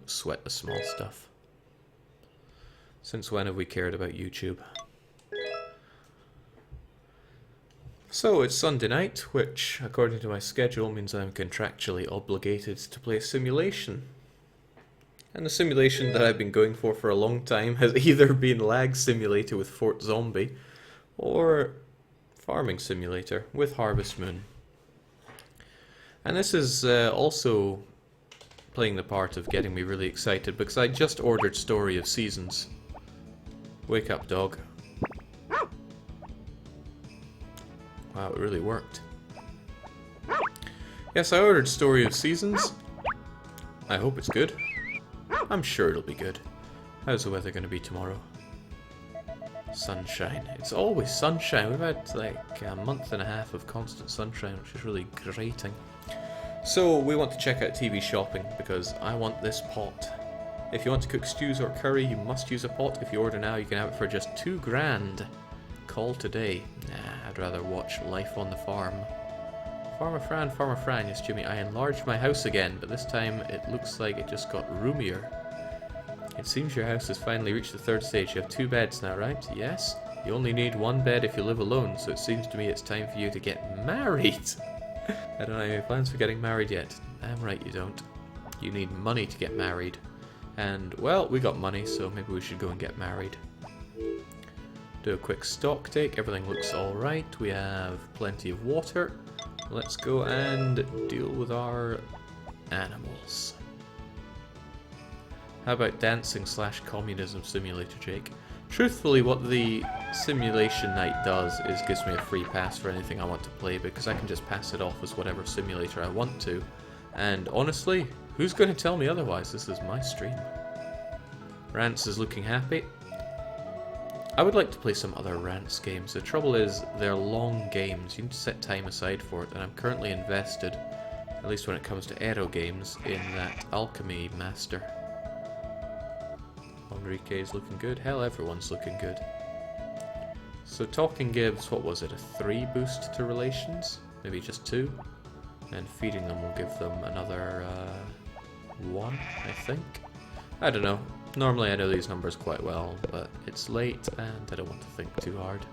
don't sweat the small stuff. Since when have we cared about YouTube? So it's Sunday night, which, according to my schedule, means I'm contractually obligated to play a simulation. And the simulation that I've been going for a long time has either been Lag Simulator with Fort Zombie, or Farming Simulator with Harvest Moon. And this is also playing the part of getting me really excited, because I just ordered Story of Seasons. Wake up, dog. Wow, it really worked. Yes, I ordered Story of Seasons. I hope it's good. I'm sure it'll be good. How's the weather going to be tomorrow? Sunshine. It's always sunshine. We've had like a month and a half of constant sunshine, which is really grating. So we want to check out TV shopping because I want this pot. If you want to cook stews or curry, you must use a pot. If you order now, you can have it for just $2,000. Call today. Nah, I'd rather watch Life on the Farm. Farmer Fran, yes Jimmy, I enlarged my house again, but this time it looks like it just got roomier. It seems your house has finally reached the third stage. You have 2 beds now, right? Yes? You only need 1 bed if you live alone, so it seems to me it's time for you to get married. I don't have any plans for getting married yet. Damn right you don't. You need money to get married. And, well, we got money, so maybe we should go and get married. Do a quick stock take. Everything looks alright. We have plenty of water. Let's go and deal with our animals. How about dancing / communism simulator, Jake? Truthfully, what the simulation night does is gives me a free pass for anything I want to play, because I can just pass it off as whatever simulator I want to. And honestly, who's going to tell me otherwise? This is my stream. Rance is looking happy. I would like to play some other Rance games. The trouble is, they're long games. You need to set time aside for it, and I'm currently invested, at least when it comes to Aero games, in that Alchemy Master. Enrique's looking good. Hell, everyone's looking good. So talking gives, what was it, a 3 boost to relations? Maybe just 2? And feeding them will give them another 1, I think. I don't know. Normally I know these numbers quite well, but it's late and I don't want to think too hard.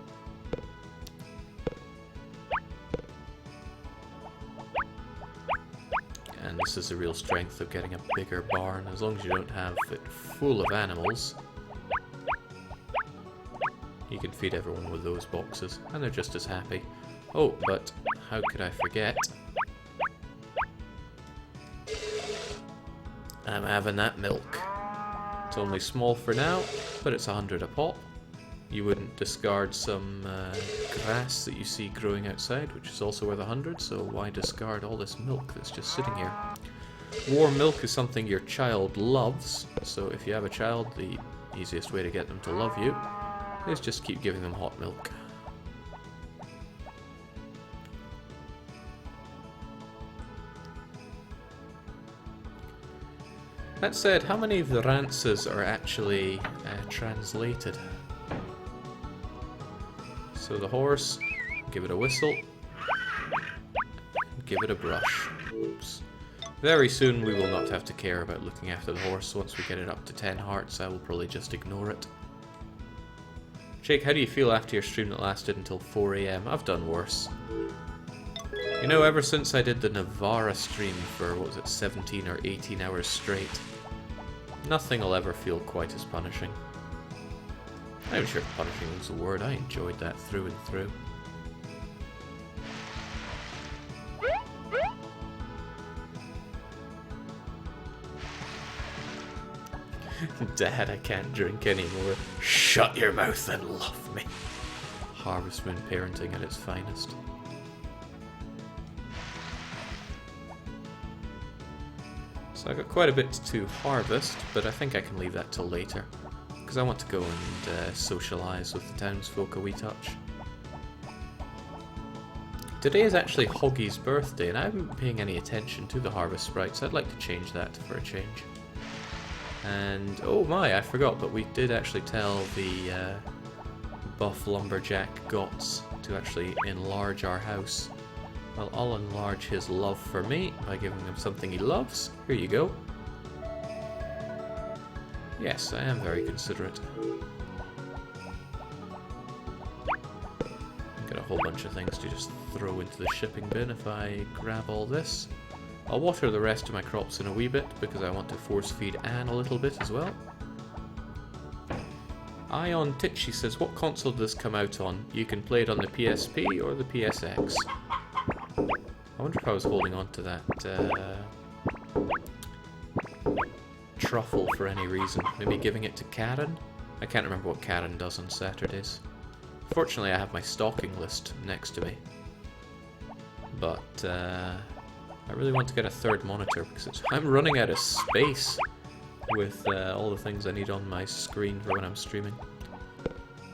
And this is the real strength of getting a bigger barn. As long as you don't have it full of animals, you can feed everyone with those boxes, and they're just as happy. Oh, but how could I forget? I'm having that milk. It's only small for now, but it's 100 a pop. You wouldn't discard some grass that you see growing outside, which is also worth 100, so why discard all this milk that's just sitting here? Warm milk is something your child loves, so if you have a child, the easiest way to get them to love you is just keep giving them hot milk. That said, how many of the rances are actually translated? So the horse, give it a whistle, give it a brush. Oops. Very soon we will not have to care about looking after the horse. Once we get it up to 10 hearts, I will probably just ignore it. Jake, how do you feel after your stream that lasted until 4 AM? I've done worse. You know, ever since I did the Navarra stream for, what was it, 17 or 18 hours straight, nothing will ever feel quite as punishing. I'm sure punishing was the word. I enjoyed that through and through. Dad, I can't drink anymore. Shut your mouth and love me. Harvest Moon parenting at its finest. So I got quite a bit to harvest, but I think I can leave that till later, because I want to go and socialise with the townsfolk a wee touch. Today is actually Hoggy's birthday, and I haven't been paying any attention to the harvest sprites. I'd like to change that for a change. And, oh my, I forgot, but we did actually tell the buff lumberjack Gots to actually enlarge our house. Well, I'll enlarge his love for me by giving him something he loves. Here you go. Yes, I am very considerate. Got a whole bunch of things to just throw into the shipping bin if I grab all this. I'll water the rest of my crops in a wee bit because I want to force feed Anne a little bit as well. Ion Titchy says, what console does this come out on? You can play it on the PSP or the PSX. I wonder if I was holding on to that truffle for any reason. Maybe giving it to Karen? I can't remember what Karen does on Saturdays. Fortunately, I have my stocking list next to me. But I really want to get a third monitor because I'm running out of space with all the things I need on my screen for when I'm streaming.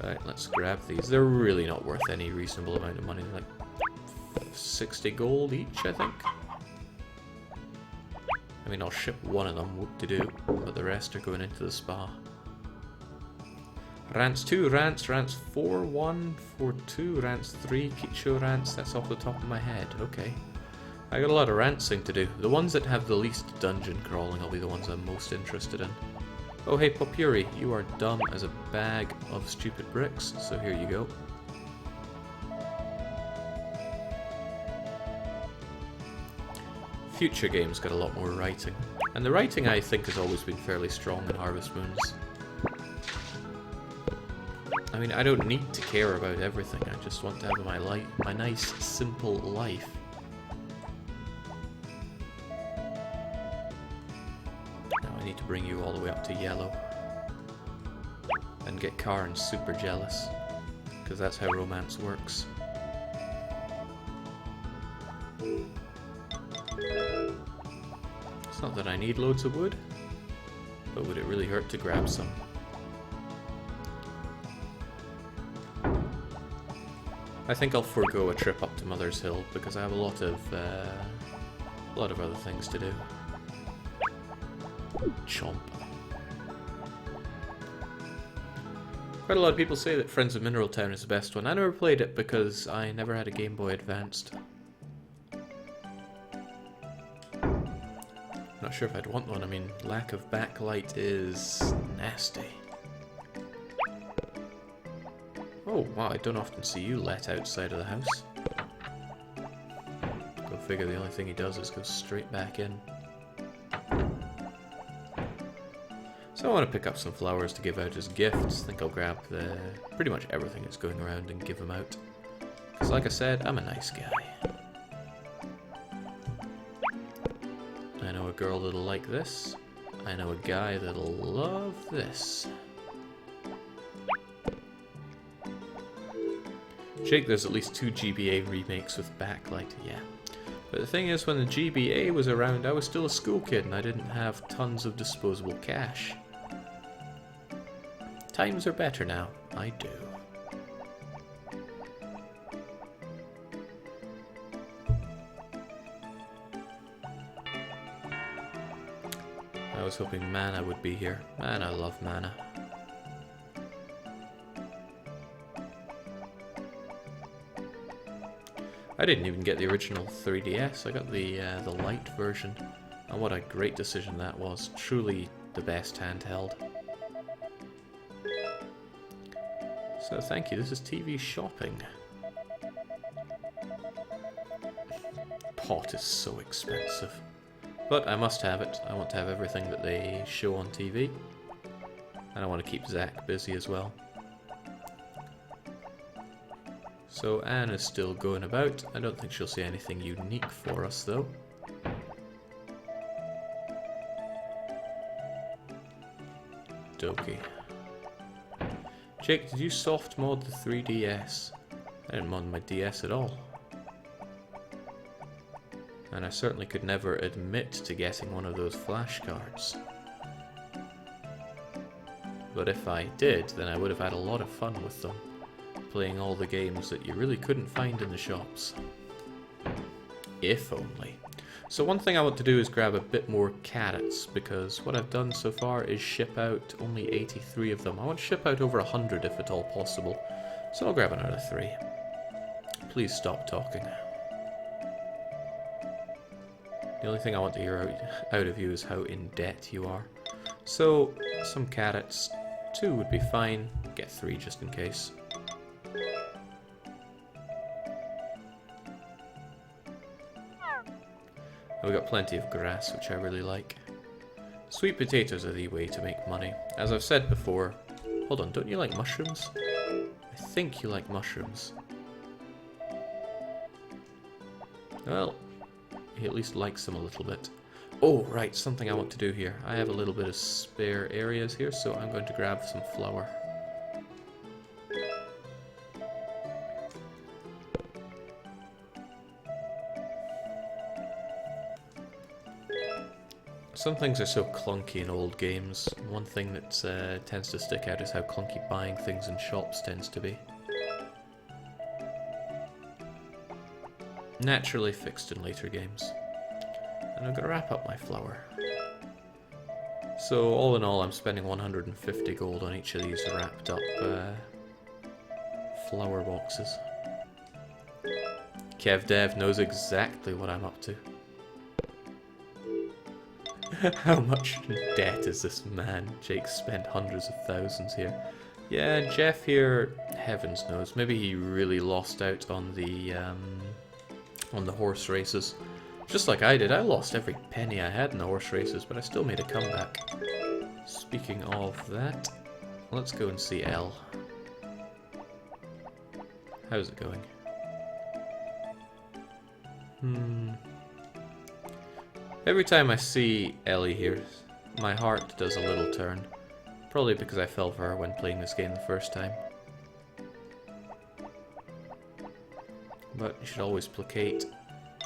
Right, let's grab these. They're really not worth any reasonable amount of money. They're like 60 gold each, I think. I mean, I'll ship one of them, whoop-de-doo, but the rest are going into the spa. Rants 2, Rants 4, 1, 4, 2, Rants 3, Kicho Rants, that's off the top of my head, okay. I got a lot of rantsing to do. The ones that have the least dungeon crawling will be the ones I'm most interested in. Oh hey Popuri, you are dumb as a bag of stupid bricks, so here you go. Future games got a lot more writing. And the writing I think has always been fairly strong in Harvest Moons. I mean, I don't need to care about everything, I just want to have my nice, simple life. Now I need to bring you all the way up to yellow. And get Karen super jealous. Because that's how romance works. It's not that I need loads of wood, but would it really hurt to grab some? I think I'll forego a trip up to Mother's Hill because I have a lot of other things to do. Chomp. Quite a lot of people say that Friends of Mineral Town is the best one. I never played it because I never had a Game Boy Advanced. Not sure if I'd want one. I mean, lack of backlight is nasty. Oh, wow, I don't often see you let outside of the house. Go figure the only thing he does is go straight back in. So I want to pick up some flowers to give out as gifts. I think I'll grab pretty much everything that's going around and give them out. Because like I said, I'm a nice guy. I know a girl that'll like this. I know a guy that'll love this. Jake, there's at least 2 GBA remakes with backlight, yeah. But the thing is, when the GBA was around, I was still a school kid and I didn't have tons of disposable cash. Times are better now, I do. I was hoping Mana would be here. Man, I love Mana. I didn't even get the original 3DS, I got the Lite version. And what a great decision that was. Truly the best handheld. So thank you, this is TV shopping. Pot is so expensive. But I must have it. I want to have everything that they show on TV. And I want to keep Zach busy as well. So Anne is still going about. I don't think she'll see anything unique for us though. Dokie. Jake, did you soft mod the 3DS? I didn't mod my DS at all. And I certainly could never admit to getting one of those flashcards. But if I did, then I would have had a lot of fun with them. Playing all the games that you really couldn't find in the shops. If only. So one thing I want to do is grab a bit more carrots, because what I've done so far is ship out only 83 of them. I want to ship out over 100 if at all possible. So I'll grab another 3. Please stop talking. The only thing I want to hear out of you is how in debt you are. So, some carrots. 2 would be fine. Get 3 just in case. We've got plenty of grass, which I really like. Sweet potatoes are the way to make money. As I've said before... Hold on, don't you like mushrooms? I think you like mushrooms. Well, he at least likes them a little bit. Oh, right, something I want to do here. I have a little bit of spare areas here, so I'm going to grab some flour. Some things are so clunky in old games. One thing that tends to stick out is how clunky buying things in shops tends to be. Naturally fixed in later games. And I'm going to wrap up my flour. So all in all, I'm spending 150 gold on each of these wrapped up flour boxes. KevDev knows exactly what I'm up to. How much in debt is this man? Jake spent hundreds of thousands here. Yeah, Jeff here, heavens knows. Maybe he really lost out on the horse races. Just like I did, I lost every penny I had in the horse races, but I still made a comeback. Speaking of that, let's go and see Elle. How's it going? Every time I see Ellie here, my heart does a little turn. Probably because I fell for her when playing this game the first time. But you should always placate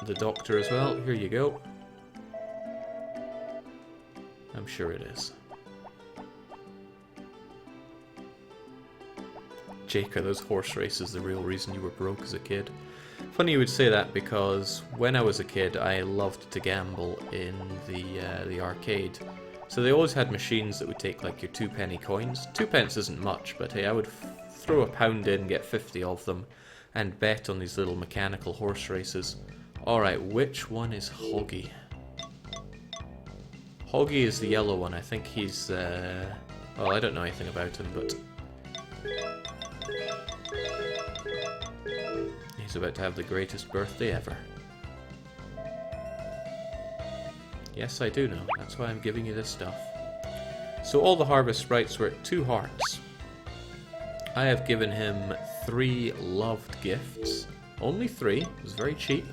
the doctor as well. Here you go. I'm sure it is. Jake, are those horse races the real reason you were broke as a kid? Funny you would say that, because when I was a kid I loved to gamble in the arcade. So they always had machines that would take like your 2-penny coins. 2 pence isn't much, but hey, I would throw a pound in, get 50 of them, and bet on these little mechanical horse races. Alright, which one is Hoggy? Hoggy is the yellow one. I think he's... well, I don't know anything about him, but... he's about to have the greatest birthday ever. Yes, I do know. That's why I'm giving you this stuff. So all the harvest sprites were at 2 hearts. I have given him 3 loved gifts. Only 3. It was very cheap.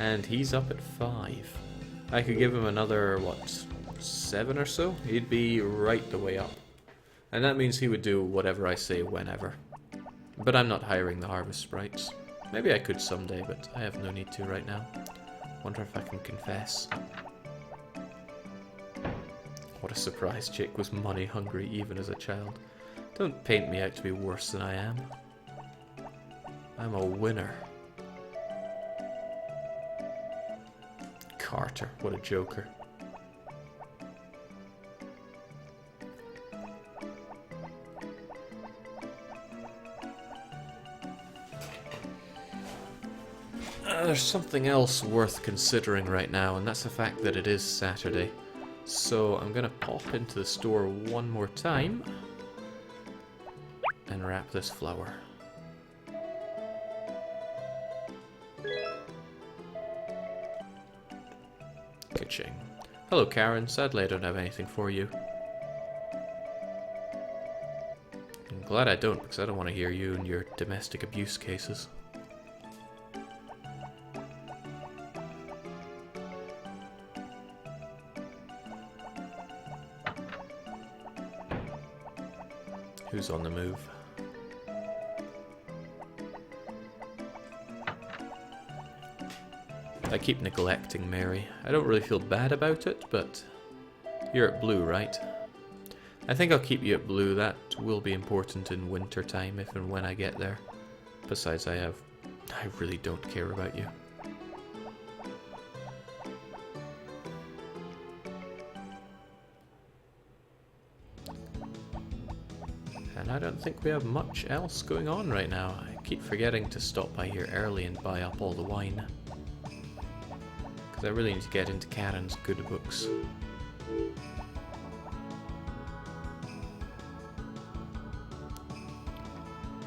And he's up at 5. I could give him another, what, 7 or so? He'd be right the way up. And that means he would do whatever I say whenever. But I'm not hiring the harvest sprites. Maybe I could someday, but I have no need to right now. Wonder if I can confess. What a surprise, Jake was money hungry even as a child. Don't paint me out to be worse than I am. I'm a winner. Carter, what a joker. There's something else worth considering right now, and that's the fact that it is Saturday. So I'm gonna pop into the store one more time and wrap this flour. Ka-ching. Hello Karen, sadly I don't have anything for you. I'm glad I don't, because I don't want to hear you and your domestic abuse cases. Who's on the move? I keep neglecting Mary. I don't really feel bad about it, but you're at blue, right? I think I'll keep you at blue. That will be important in winter time if and when I get there. Besides, I really don't care about you. And I don't think we have much else going on right now. I keep forgetting to stop by here early and buy up all the wine. Because I really need to get into Karen's good books.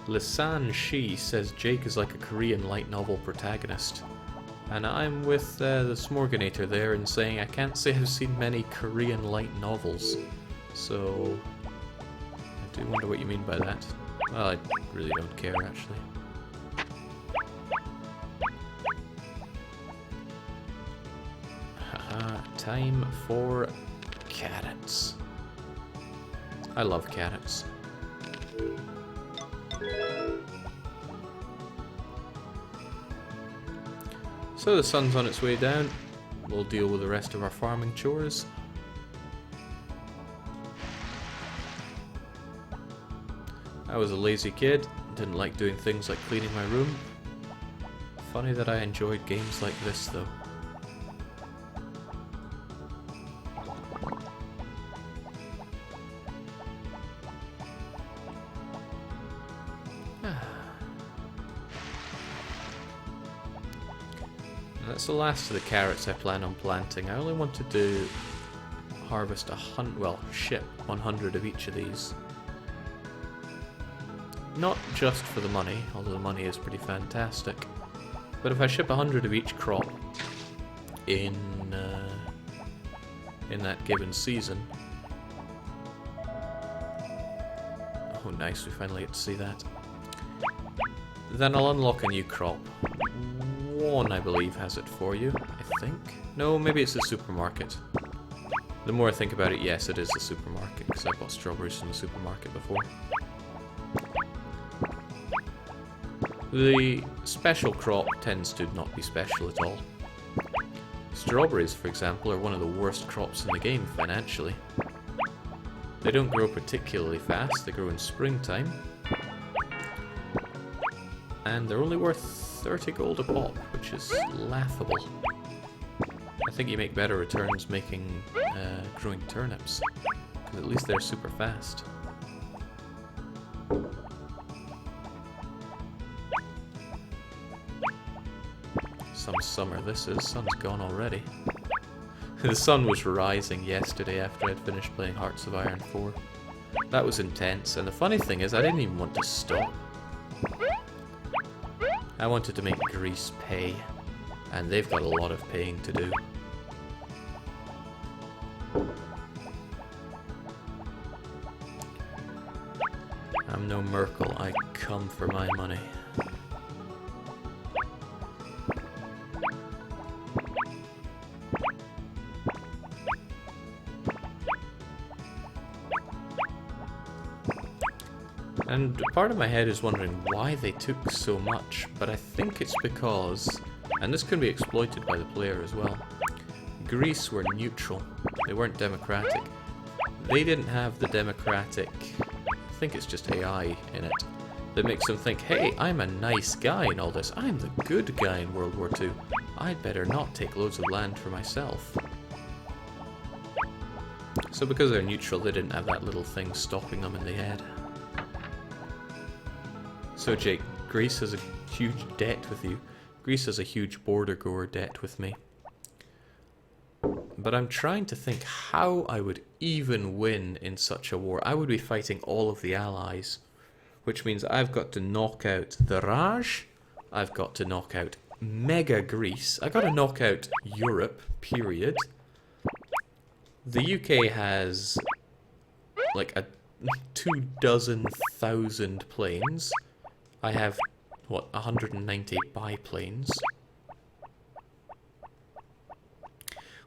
Lisan Shi says Jake is like a Korean light novel protagonist. And I'm with the Smorganator there in saying I can't say I've seen many Korean light novels. So I do wonder what you mean by that. Well, I really don't care actually. Haha, time for carrots. I love carrots. So the sun's on its way down. We'll deal with the rest of our farming chores. I was a lazy kid, didn't like doing things like cleaning my room. Funny that I enjoyed games like this though. That's the last of the carrots I plan on planting. I only wanted to harvest 100 of each of these. Not just for the money, although the money is pretty fantastic. But if I ship 100 of each crop in that given season... Oh nice, we finally get to see that. Then I'll unlock a new crop. One, I believe, has it for you, I think. No, maybe it's a supermarket. The more I think about it, yes, it is a supermarket, because I bought strawberries from the supermarket before. The special crop tends to not be special at all. Strawberries, for example, are one of the worst crops in the game financially. They don't grow particularly fast, they grow in springtime. And they're only worth 30 gold a pop, which is laughable. I think you make better returns growing turnips, because at least they're super fast. Some summer this is, sun's gone already. The sun was rising yesterday after I'd finished playing Hearts of Iron 4. That was intense, and the funny thing is I didn't even want to stop. I wanted to make Greece pay, and they've got a lot of paying to do. I'm no Merkel, I come for my money. And part of my head is wondering why they took so much, but I think it's because, and this can be exploited by the player as well, Greece were neutral, they weren't democratic. They didn't have the democratic, I think it's just AI in it, that makes them think, hey, I'm a nice guy in all this, I'm the good guy in World War II, I'd better not take loads of land for myself. So because they're neutral, they didn't have that little thing stopping them in the head. So Jake, Greece has a huge debt with you. Greece has a huge border goer debt with me. But I'm trying to think how I would even win in such a war. I would be fighting all of the allies, which means I've got to knock out the Raj, I've got to knock out Mega Greece, I've got to knock out Europe, period. The UK has like 24,000 planes. I have, what, 190 biplanes.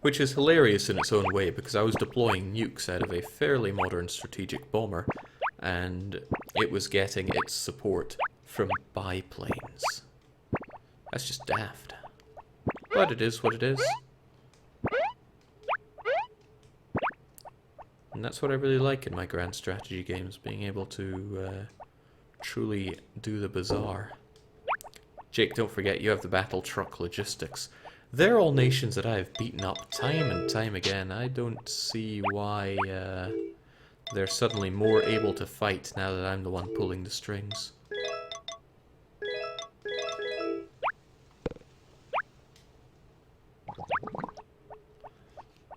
Which is hilarious in its own way, because I was deploying nukes out of a fairly modern strategic bomber, and it was getting its support from biplanes. That's just daft. But it is what it is. And that's what I really like in my grand strategy games, being able to truly do the bizarre. Jake, don't forget, you have the battle truck logistics. They're all nations that I have beaten up time and time again. I don't see why they're suddenly more able to fight now that I'm the one pulling the strings.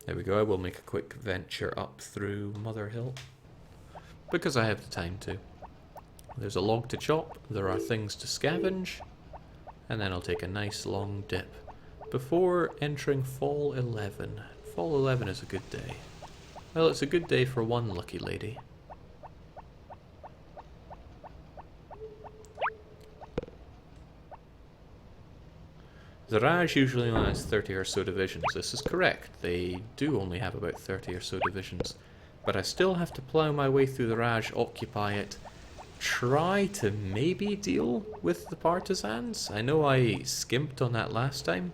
There we go, I will make a quick venture up through Mother Hill, because I have the time to. There's a log to chop, there are things to scavenge, and then I'll take a nice long dip before entering Fall 11. Fall 11 is a good day. Well, it's a good day for one lucky lady. The Raj usually only has 30 or so divisions. This is correct. They do only have about 30 or so divisions. But I still have to plough my way through the Raj, occupy it, try to maybe deal with the partisans. I know I skimped on that last time,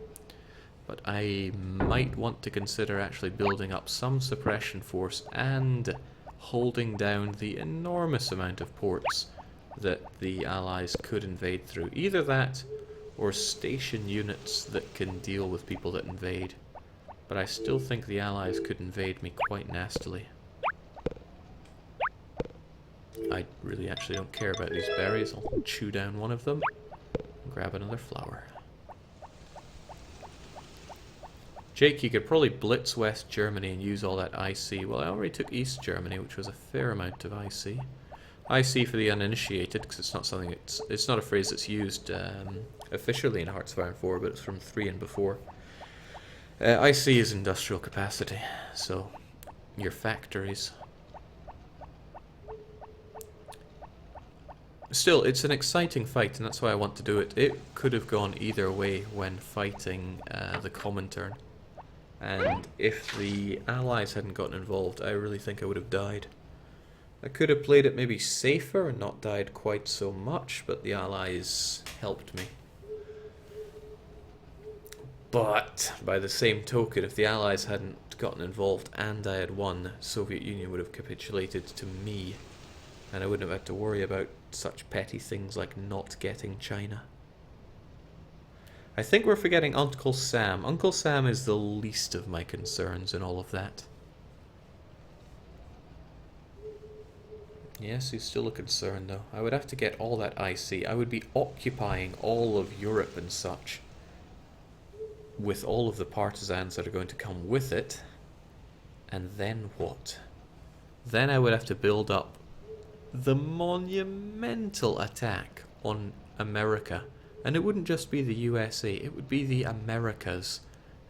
but I might want to consider actually building up some suppression force and holding down the enormous amount of ports that the Allies could invade through. Either that, or station units that can deal with people that invade. But I still think the Allies could invade me quite nastily. I really actually don't care about these berries. I'll chew down one of them and grab another flower. Jake, you could probably blitz West Germany and use all that IC. Well, I already took East Germany, which was a fair amount of IC. IC for the uninitiated, because it's not something it's not a phrase that's used officially in Hearts of Iron 4, but it's from 3 and before. IC is industrial capacity, so your factories. Still, it's an exciting fight, and that's why I want to do it. It could have gone either way when fighting the Comintern, and if the Allies hadn't gotten involved, I really think I would have died. I could have played it maybe safer and not died quite so much, but the Allies helped me. But, by the same token, if the Allies hadn't gotten involved and I had won, the Soviet Union would have capitulated to me, and I wouldn't have had to worry about such petty things like not getting China. I think we're forgetting Uncle Sam. Uncle Sam is the least of my concerns in all of that. Yes, he's still a concern though. I would have to get all that IC. I would be occupying all of Europe and such, with all of the partisans that are going to come with it. And then what? Then I would have to build up the monumental attack on America. And it wouldn't just be the USA, it would be the Americas.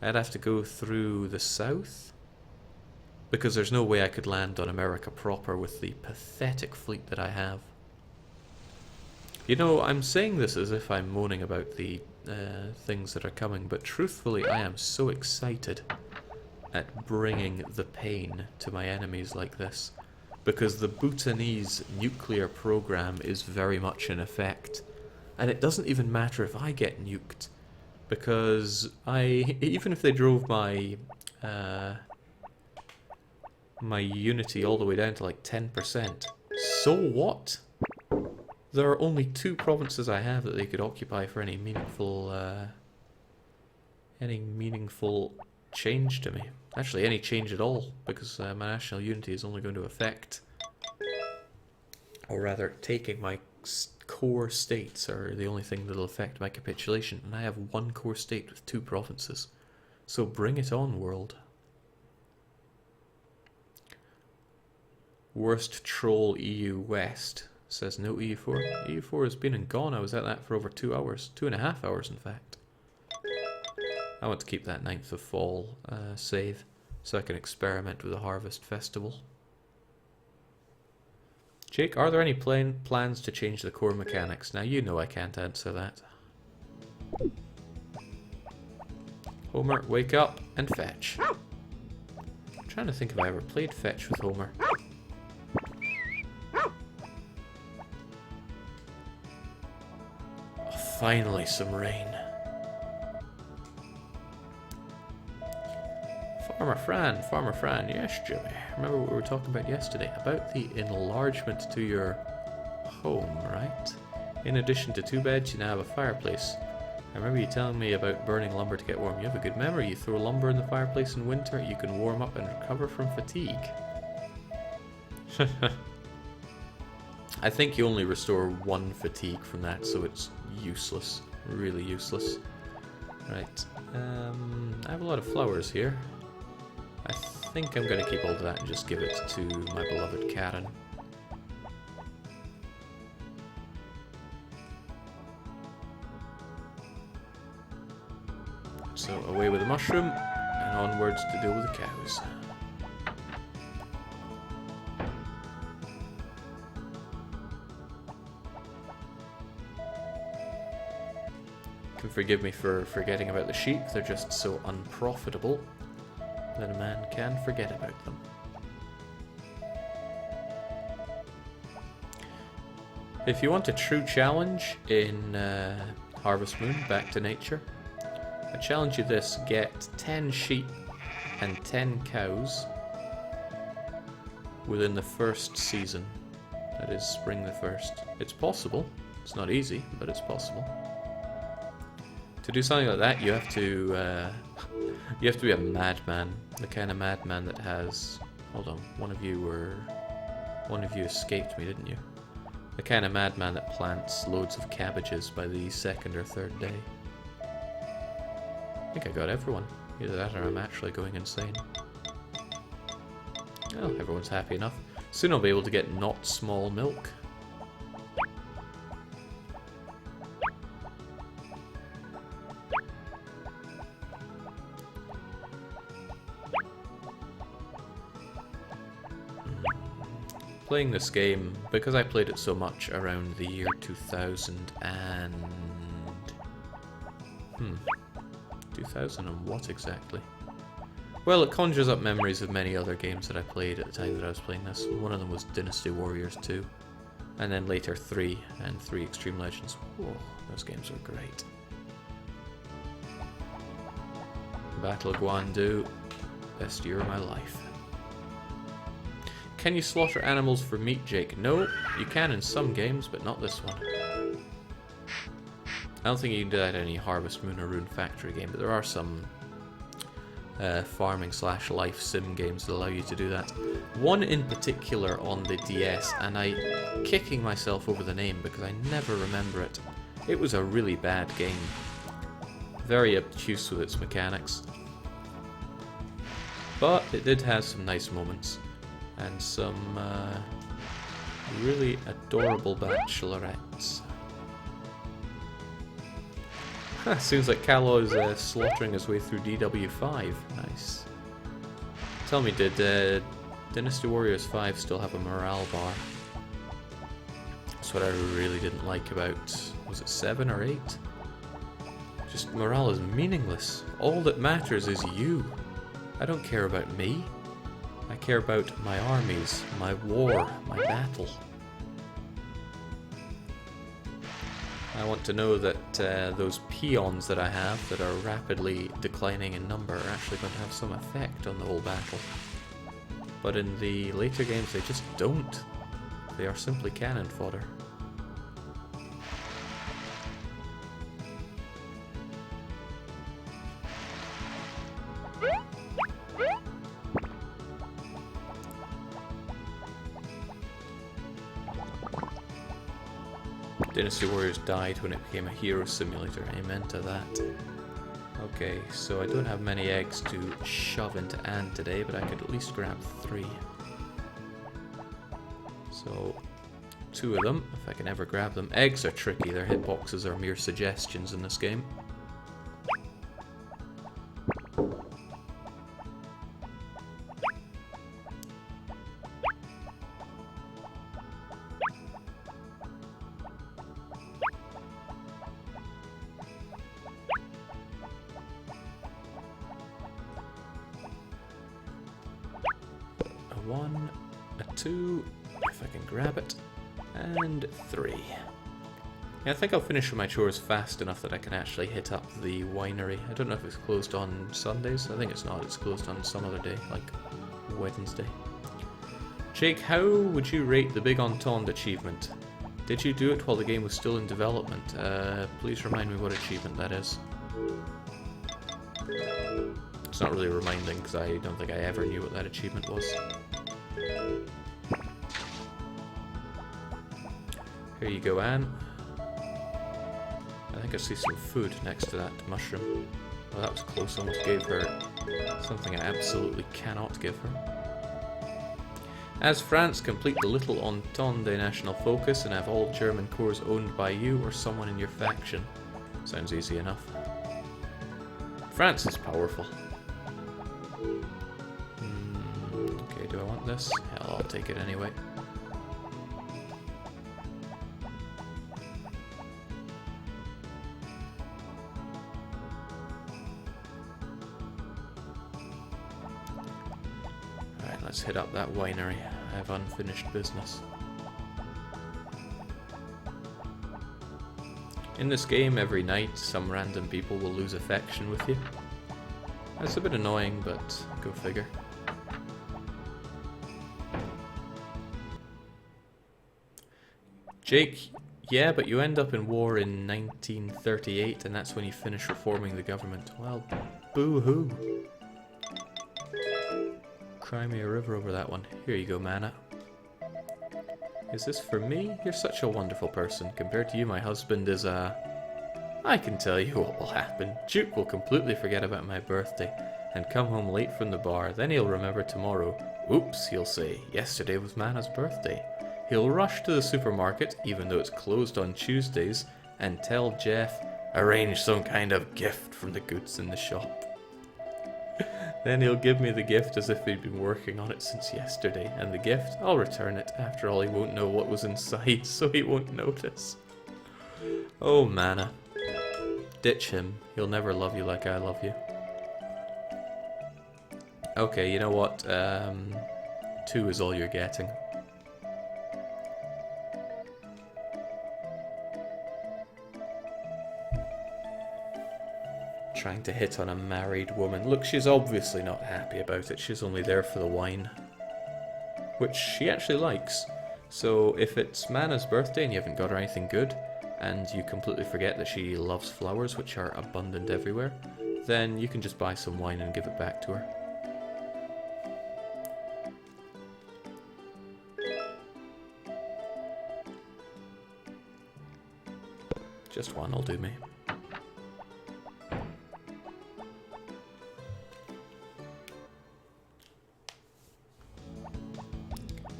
I'd have to go through the south, because there's no way I could land on America proper with the pathetic fleet that I have. You know, I'm saying this as if I'm moaning about the things that are coming, but truthfully I am so excited at bringing the pain to my enemies like this, because the Bhutanese nuclear program is very much in effect, and it doesn't even matter if I get nuked, because even if they drove my my unity all the way down to like 10%, so what? There are only 2 provinces I have that they could occupy for any meaningful change to me. Actually, any change at all, because my national unity is only going to affect, or rather, taking my core states are the only thing that will affect my capitulation, and I have 1 core state with 2 provinces. So bring it on, world. Worst troll EU West says no EU4. EU4 has been and gone. I was at that for over 2 hours. 2.5 hours, in fact. I want to keep that 9th of Fall save, so I can experiment with the Harvest Festival. Jake, are there any plans to change the core mechanics? Now, you know I can't answer that. Homer, wake up and fetch. I'm trying to think if I ever played fetch with Homer. Finally, some rain. Farmer Fran, yes, Jimmy. Remember what we were talking about yesterday? About the enlargement to your home, right? In addition to 2 beds, you now have a fireplace. I remember you telling me about burning lumber to get warm. You have a good memory. You throw lumber in the fireplace in winter, you can warm up and recover from fatigue. I think you only restore 1 fatigue from that, so it's useless. Really useless. Right. I have a lot of flowers here. I think I'm going to keep all of that and just give it to my beloved Karen. So away with the mushroom, and onwards to deal with the cows. You can forgive me for forgetting about the sheep, they're just so unprofitable that a man can forget about them. If you want a true challenge in Harvest Moon, Back to Nature, I challenge you this: get 10 sheep and 10 cows within the first season. That is spring the 1st. It's possible. It's not easy, but it's possible. To do something like that, you have to be a madman, the kind of madman that has. Hold on, one of you escaped me, didn't you? The kind of madman that plants loads of cabbages by the 2nd or 3rd day. I think I got everyone. Either that or I'm actually going insane. Oh, everyone's happy enough. Soon I'll be able to get not small milk. Playing this game, because I played it so much around the year 2000 and... 2000 and what exactly? Well, it conjures up memories of many other games that I played at the time that I was playing this. One of them was Dynasty Warriors 2, and then later 3 and 3 Extreme Legends. Whoa, those games were great. Battle of Guandu, best year of my life. Can you slaughter animals for meat, Jake? No, you can in some games, but not this one. I don't think you can do that in any Harvest Moon or Rune Factory game, but there are some farming / life sim games that allow you to do that. One in particular on the DS, and I'm kicking myself over the name because I never remember it. It was a really bad game. Very obtuse with its mechanics. But it did have some nice moments. And some really adorable bachelorettes. Seems like Callow is slaughtering his way through DW5. Nice. Tell me, did Dynasty Warriors 5 still have a morale bar? That's what I really didn't like about... was it 7 or 8? Just morale is meaningless. All that matters is you. I don't care about me. I care about my armies, my war, my battle. I want to know that those peons that I have that are rapidly declining in number are actually going to have some effect on the whole battle. But in the later games they just don't. They are simply cannon fodder. Dynasty Warriors died when it became a hero simulator. Amen to that. Okay, so I don't have many eggs to shove into Anne today, but I could at least grab 3. So, 2 of them, if I can ever grab them. Eggs are tricky, their hitboxes are mere suggestions in this game. A 1, a 2, if I can grab it, and 3. Yeah, I think I'll finish with my chores fast enough that I can actually hit up the winery. I don't know if it's closed on Sundays. I think it's not. It's closed on some other day, like Wednesday. Jake, how would you rate the Big Entente achievement? Did you do it while the game was still in development? Please remind me what achievement that is. It's not really reminding because I don't think I ever knew what that achievement was. Here you go, Anne. I think I see some food next to that mushroom. Oh, that was close. I almost gave her something I absolutely cannot give her. As France, complete the Little Entente national focus and have all German cores owned by you or someone in your faction. Sounds easy enough. France is powerful. Okay, do I want this? Hell, I'll take it anyway. Alright, let's hit up that winery. I have unfinished business. In this game, every night, some random people will lose affection with you. That's a bit annoying, but go figure. Jake, yeah, but you end up in war in 1938, and that's when you finish reforming the government. Well, boo-hoo. Cry me a river over that one. Here you go, Mana. Is this for me? You're such a wonderful person. Compared to you, my husband is a... I can tell you what will happen. Duke will completely forget about my birthday and come home late from the bar. Then he'll remember tomorrow. Oops, he'll say. Yesterday was Mana's birthday. He'll rush to the supermarket, even though it's closed on Tuesdays, and tell Jeff, arrange some kind of gift from the goods in the shop. Then he'll give me the gift as if he'd been working on it since yesterday, and the gift, I'll return it. After all, he won't know what was inside, so he won't notice. Oh, Mana. Ditch him. He'll never love you like I love you. Okay, you know what? 2 is all you're getting. Trying to hit on a married woman. Look, she's obviously not happy about it. She's only there for the wine. Which she actually likes. So if it's Mana's birthday and you haven't got her anything good, and you completely forget that she loves flowers, which are abundant everywhere, then you can just buy some wine and give it back to her. Just one will do me.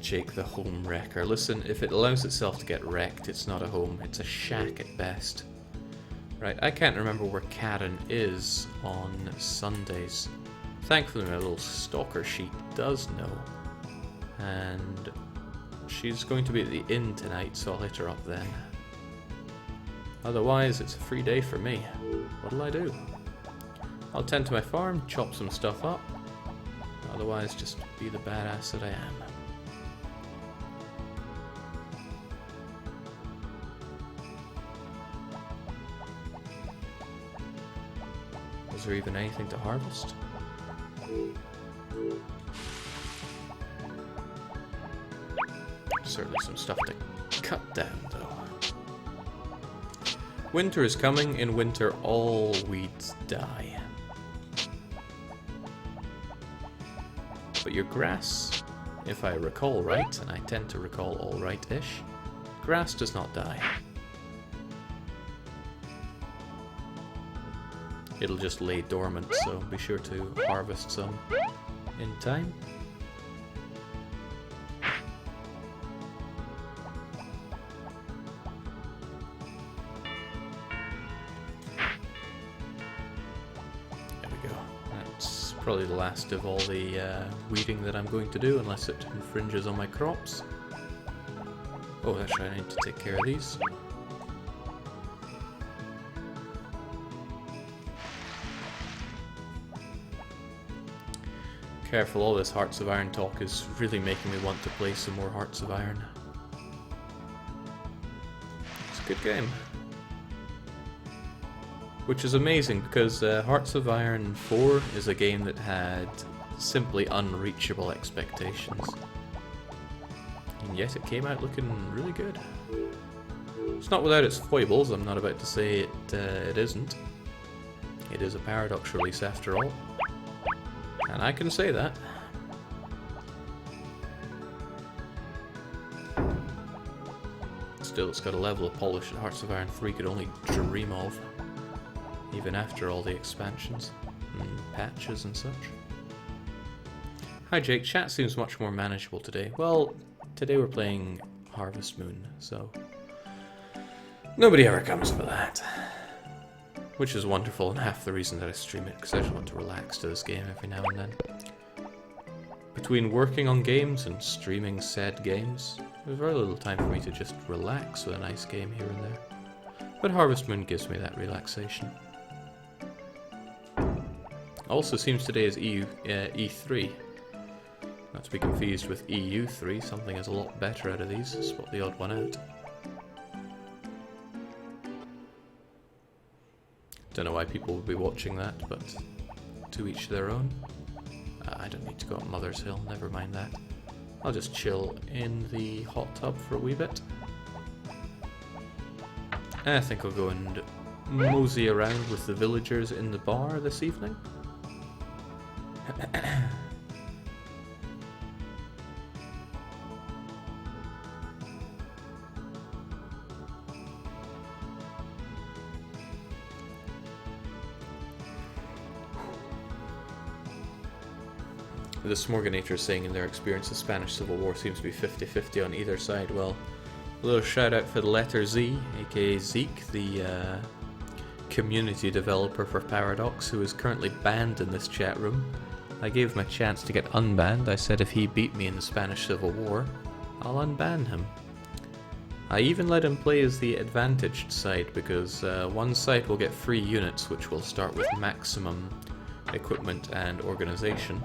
Jake the home wrecker. Listen, if it allows itself to get wrecked, it's not a home, it's a shack at best. Right, I can't remember where Karen is on Sundays. Thankfully my little stalker sheet does know. And she's going to be at the inn tonight, so I'll hit her up then. Otherwise, it's a free day for me. What'll I do? I'll tend to my farm, chop some stuff up. Otherwise, just be the badass that I am. Is there even anything to harvest? Certainly some stuff to cut down, though. Winter is coming. In winter, all weeds die. But your grass, if I recall right, and I tend to recall all right-ish, grass does not die. It'll just lay dormant, so be sure to harvest some in time. There we go. That's probably the last of all the weeding that I'm going to do, unless it infringes on my crops. Oh, that's right, I need to take care of these. Careful, all this Hearts of Iron talk is really making me want to play some more Hearts of Iron. It's a good game. Which is amazing, because Hearts of Iron 4 is a game that had simply unreachable expectations. And yet it came out looking really good. It's not without its foibles, I'm not about to say it isn't. It is a Paradox release after all. And I can say that. Still, it's got a level of polish that Hearts of Iron 3 could only dream of. Even after all the expansions and patches and such. Hi Jake, chat seems much more manageable today. Well, today we're playing Harvest Moon, so... nobody ever comes for that. Which is wonderful and half the reason that I stream it, because I just want to relax to this game every now and then. Between working on games and streaming said games, there's very little time for me to just relax with a nice game here and there. But Harvest Moon gives me that relaxation. Also seems today is E3. Not to be confused with EU3, something is a lot better out of these, spot the odd one out. Don't know why people would be watching that, but to each their own. I don't need to go up Mother's Hill, never mind that. I'll just chill in the hot tub for a wee bit. I think I'll go and mosey around with the villagers in the bar this evening. The Smorganator saying in their experience the Spanish Civil War seems to be 50-50 on either side. Well, a little shout out for the letter Z, aka Zeke, the community developer for Paradox, who is currently banned in this chat room. I gave him a chance to get unbanned. I said if he beat me in the Spanish Civil War, I'll unban him. I even let him play as the advantaged side, because one side will get free units which will start with maximum equipment and organization,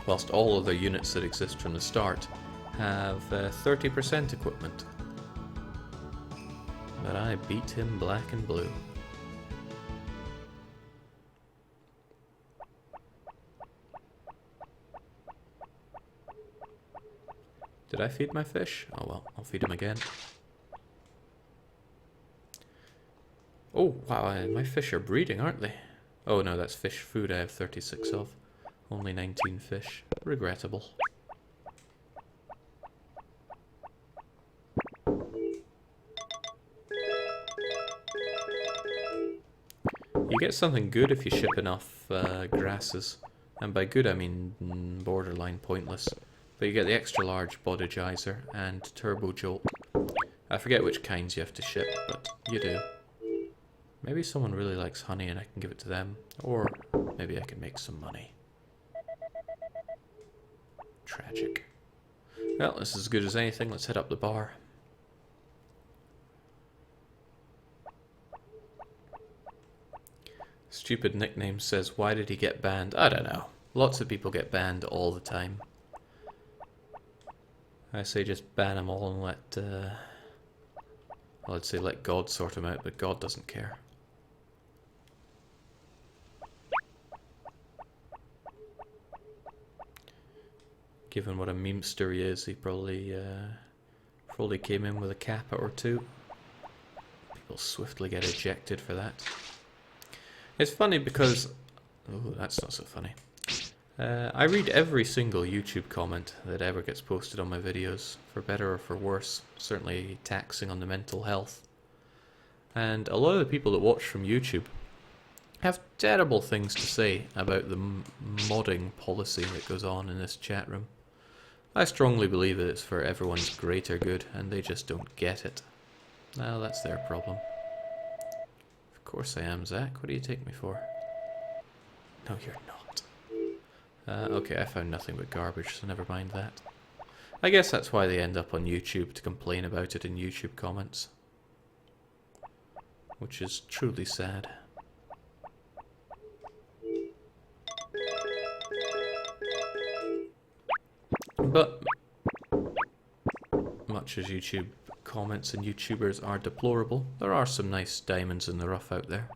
whilst all other units that exist from the start have 30% equipment. But I beat him black and blue. Did I feed my fish? Oh well, I'll feed him again. Oh wow, my fish are breeding, aren't they? Oh no, that's fish food I have 36 of. Only 19 fish. Regrettable. You get something good if you ship enough grasses. And by good I mean borderline pointless. But you get the extra large Bodigizer and Turbo Jolt. I forget which kinds you have to ship, but you do. Maybe someone really likes honey and I can give it to them. Or maybe I can make some money. Tragic. Well, this is as good as anything. Let's head up the bar. Stupid nickname says, why did he get banned? I don't know. Lots of people get banned all the time. I say just ban them all and let, well, I'd say let God sort them out, but God doesn't care. Given what a memester he is, he probably came in with a kappa or two. People swiftly get ejected for that. It's funny because... oh, that's not so funny. I read every single YouTube comment that ever gets posted on my videos, for better or for worse, certainly taxing on the mental health. And a lot of the people that watch from YouTube have terrible things to say about the modding policy that goes on in this chat room. I strongly believe that it's for everyone's greater good, and they just don't get it. Well, that's their problem. Of course I am, Zach. What do you take me for? No, you're not. Okay, I found nothing but garbage, so never mind that. I guess that's why they end up on YouTube, to complain about it in YouTube comments. Which is truly sad. But, much as YouTube comments and YouTubers are deplorable, there are some nice diamonds in the rough out there.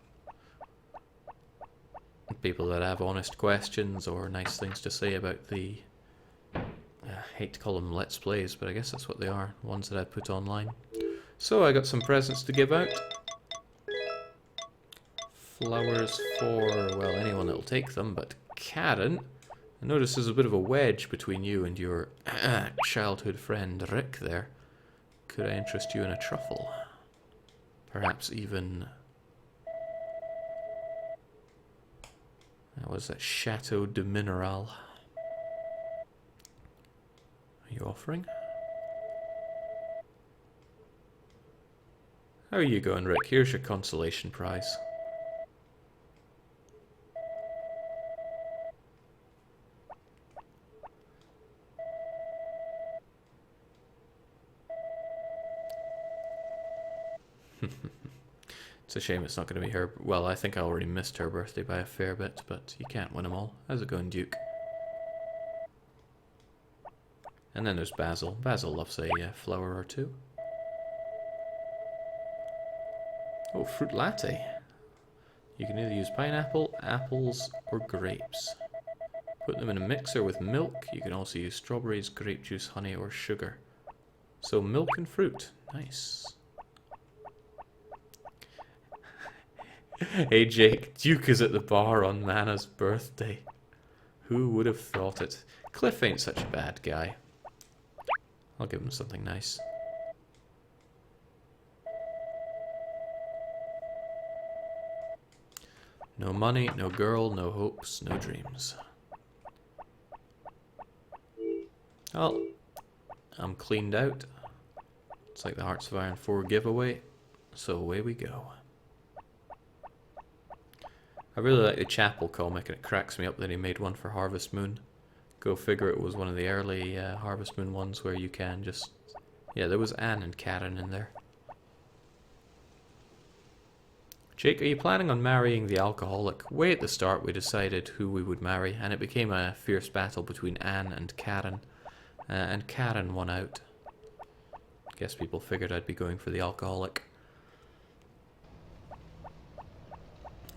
People that have honest questions or nice things to say about the... I hate to call them Let's Plays, but I guess that's what they are, ones that I put online. So I got some presents to give out. Flowers for, well, anyone that'll take them, but Karen... I notice there's a bit of a wedge between you and your childhood friend Rick there. Could I interest you in a truffle? Perhaps even... That was that Chateau de Mineral. Are you offering? How are you going, Rick? Here's your consolation prize. It's a shame it's not going to be her. Well, I think I already missed her birthday by a fair bit, but you can't win them all. How's it going, Duke? And then there's Basil. Basil loves a flower or two. Oh, fruit latte. You can either use pineapple, apples, or grapes. Put them in a mixer with milk. You can also use strawberries, grape juice, honey, or sugar. So milk and fruit. Nice. Hey Jake, Duke is at the bar on Mana's birthday. Who would have thought it? Cliff ain't such a bad guy. I'll give him something nice. No money, no girl, no hopes, no dreams. Well, I'm cleaned out. It's like the Hearts of Iron 4 giveaway. So away we go. I really like the Chapel comic, and it cracks me up that he made one for Harvest Moon. Go figure, it was one of the early Harvest Moon ones where you can just... Yeah, there was Anne and Karen in there. Jake, are you planning on marrying the alcoholic? Way at the start we decided who we would marry, and it became a fierce battle between Anne and Karen. And Karen won out. Guess people figured I'd be going for the alcoholic.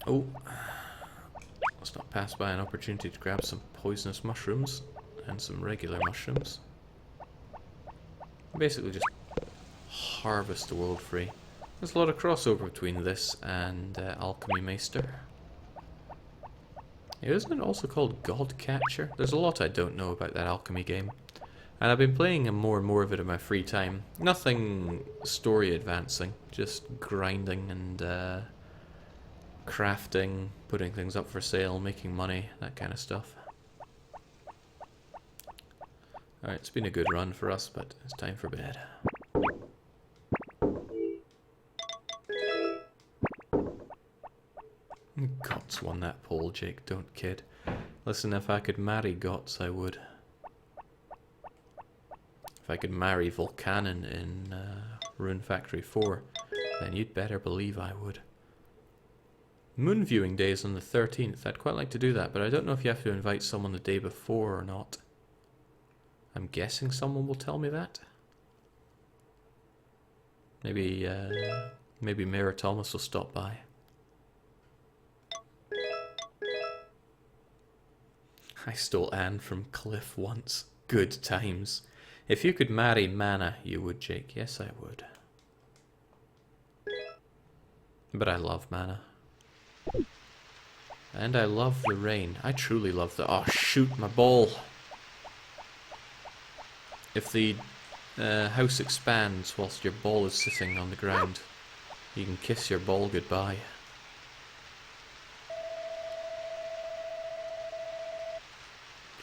Oh, let's not pass by an opportunity to grab some poisonous mushrooms and some regular mushrooms. Basically just harvest the world free. There's a lot of crossover between this and Alchemy Maester. Isn't it also called Godcatcher? There's a lot I don't know about that alchemy game. And I've been playing more and more of it in my free time. Nothing story advancing, just grinding and crafting, putting things up for sale, making money, that kind of stuff. Alright, it's been a good run for us, but it's time for bed. Gots won that poll, Jake, don't kid. Listen, if I could marry Gots, I would. If I could marry Volcanon in Rune Factory 4, then you'd better believe I would. Moon viewing day is on the 13th. I'd quite like to do that, but I don't know if you have to invite someone the day before or not. I'm guessing someone will tell me that. Maybe Mayor Thomas will stop by. I stole Anne from Cliff once. Good times. If you could marry Mana, you would, Jake. Yes, I would. But I love Mana. And I love the rain. I truly love the... Oh, shoot, my ball! If the house expands whilst your ball is sitting on the ground, you can kiss your ball goodbye.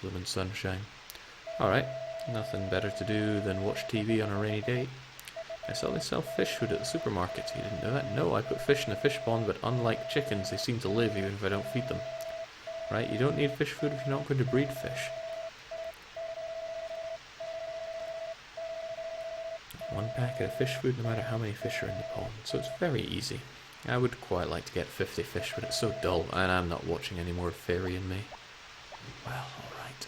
Bloomin' sunshine. Alright, nothing better to do than watch TV on a rainy day. I saw they sell fish food at the supermarket. You didn't know that? No, I put fish in a fish pond, but unlike chickens, they seem to live even if I don't feed them. Right, you don't need fish food if you're not going to breed fish. One packet of fish food, no matter how many fish are in the pond. So it's very easy. I would quite like to get 50 fish, but it's so dull, and I'm not watching any more Fairy and Me. Well, alright.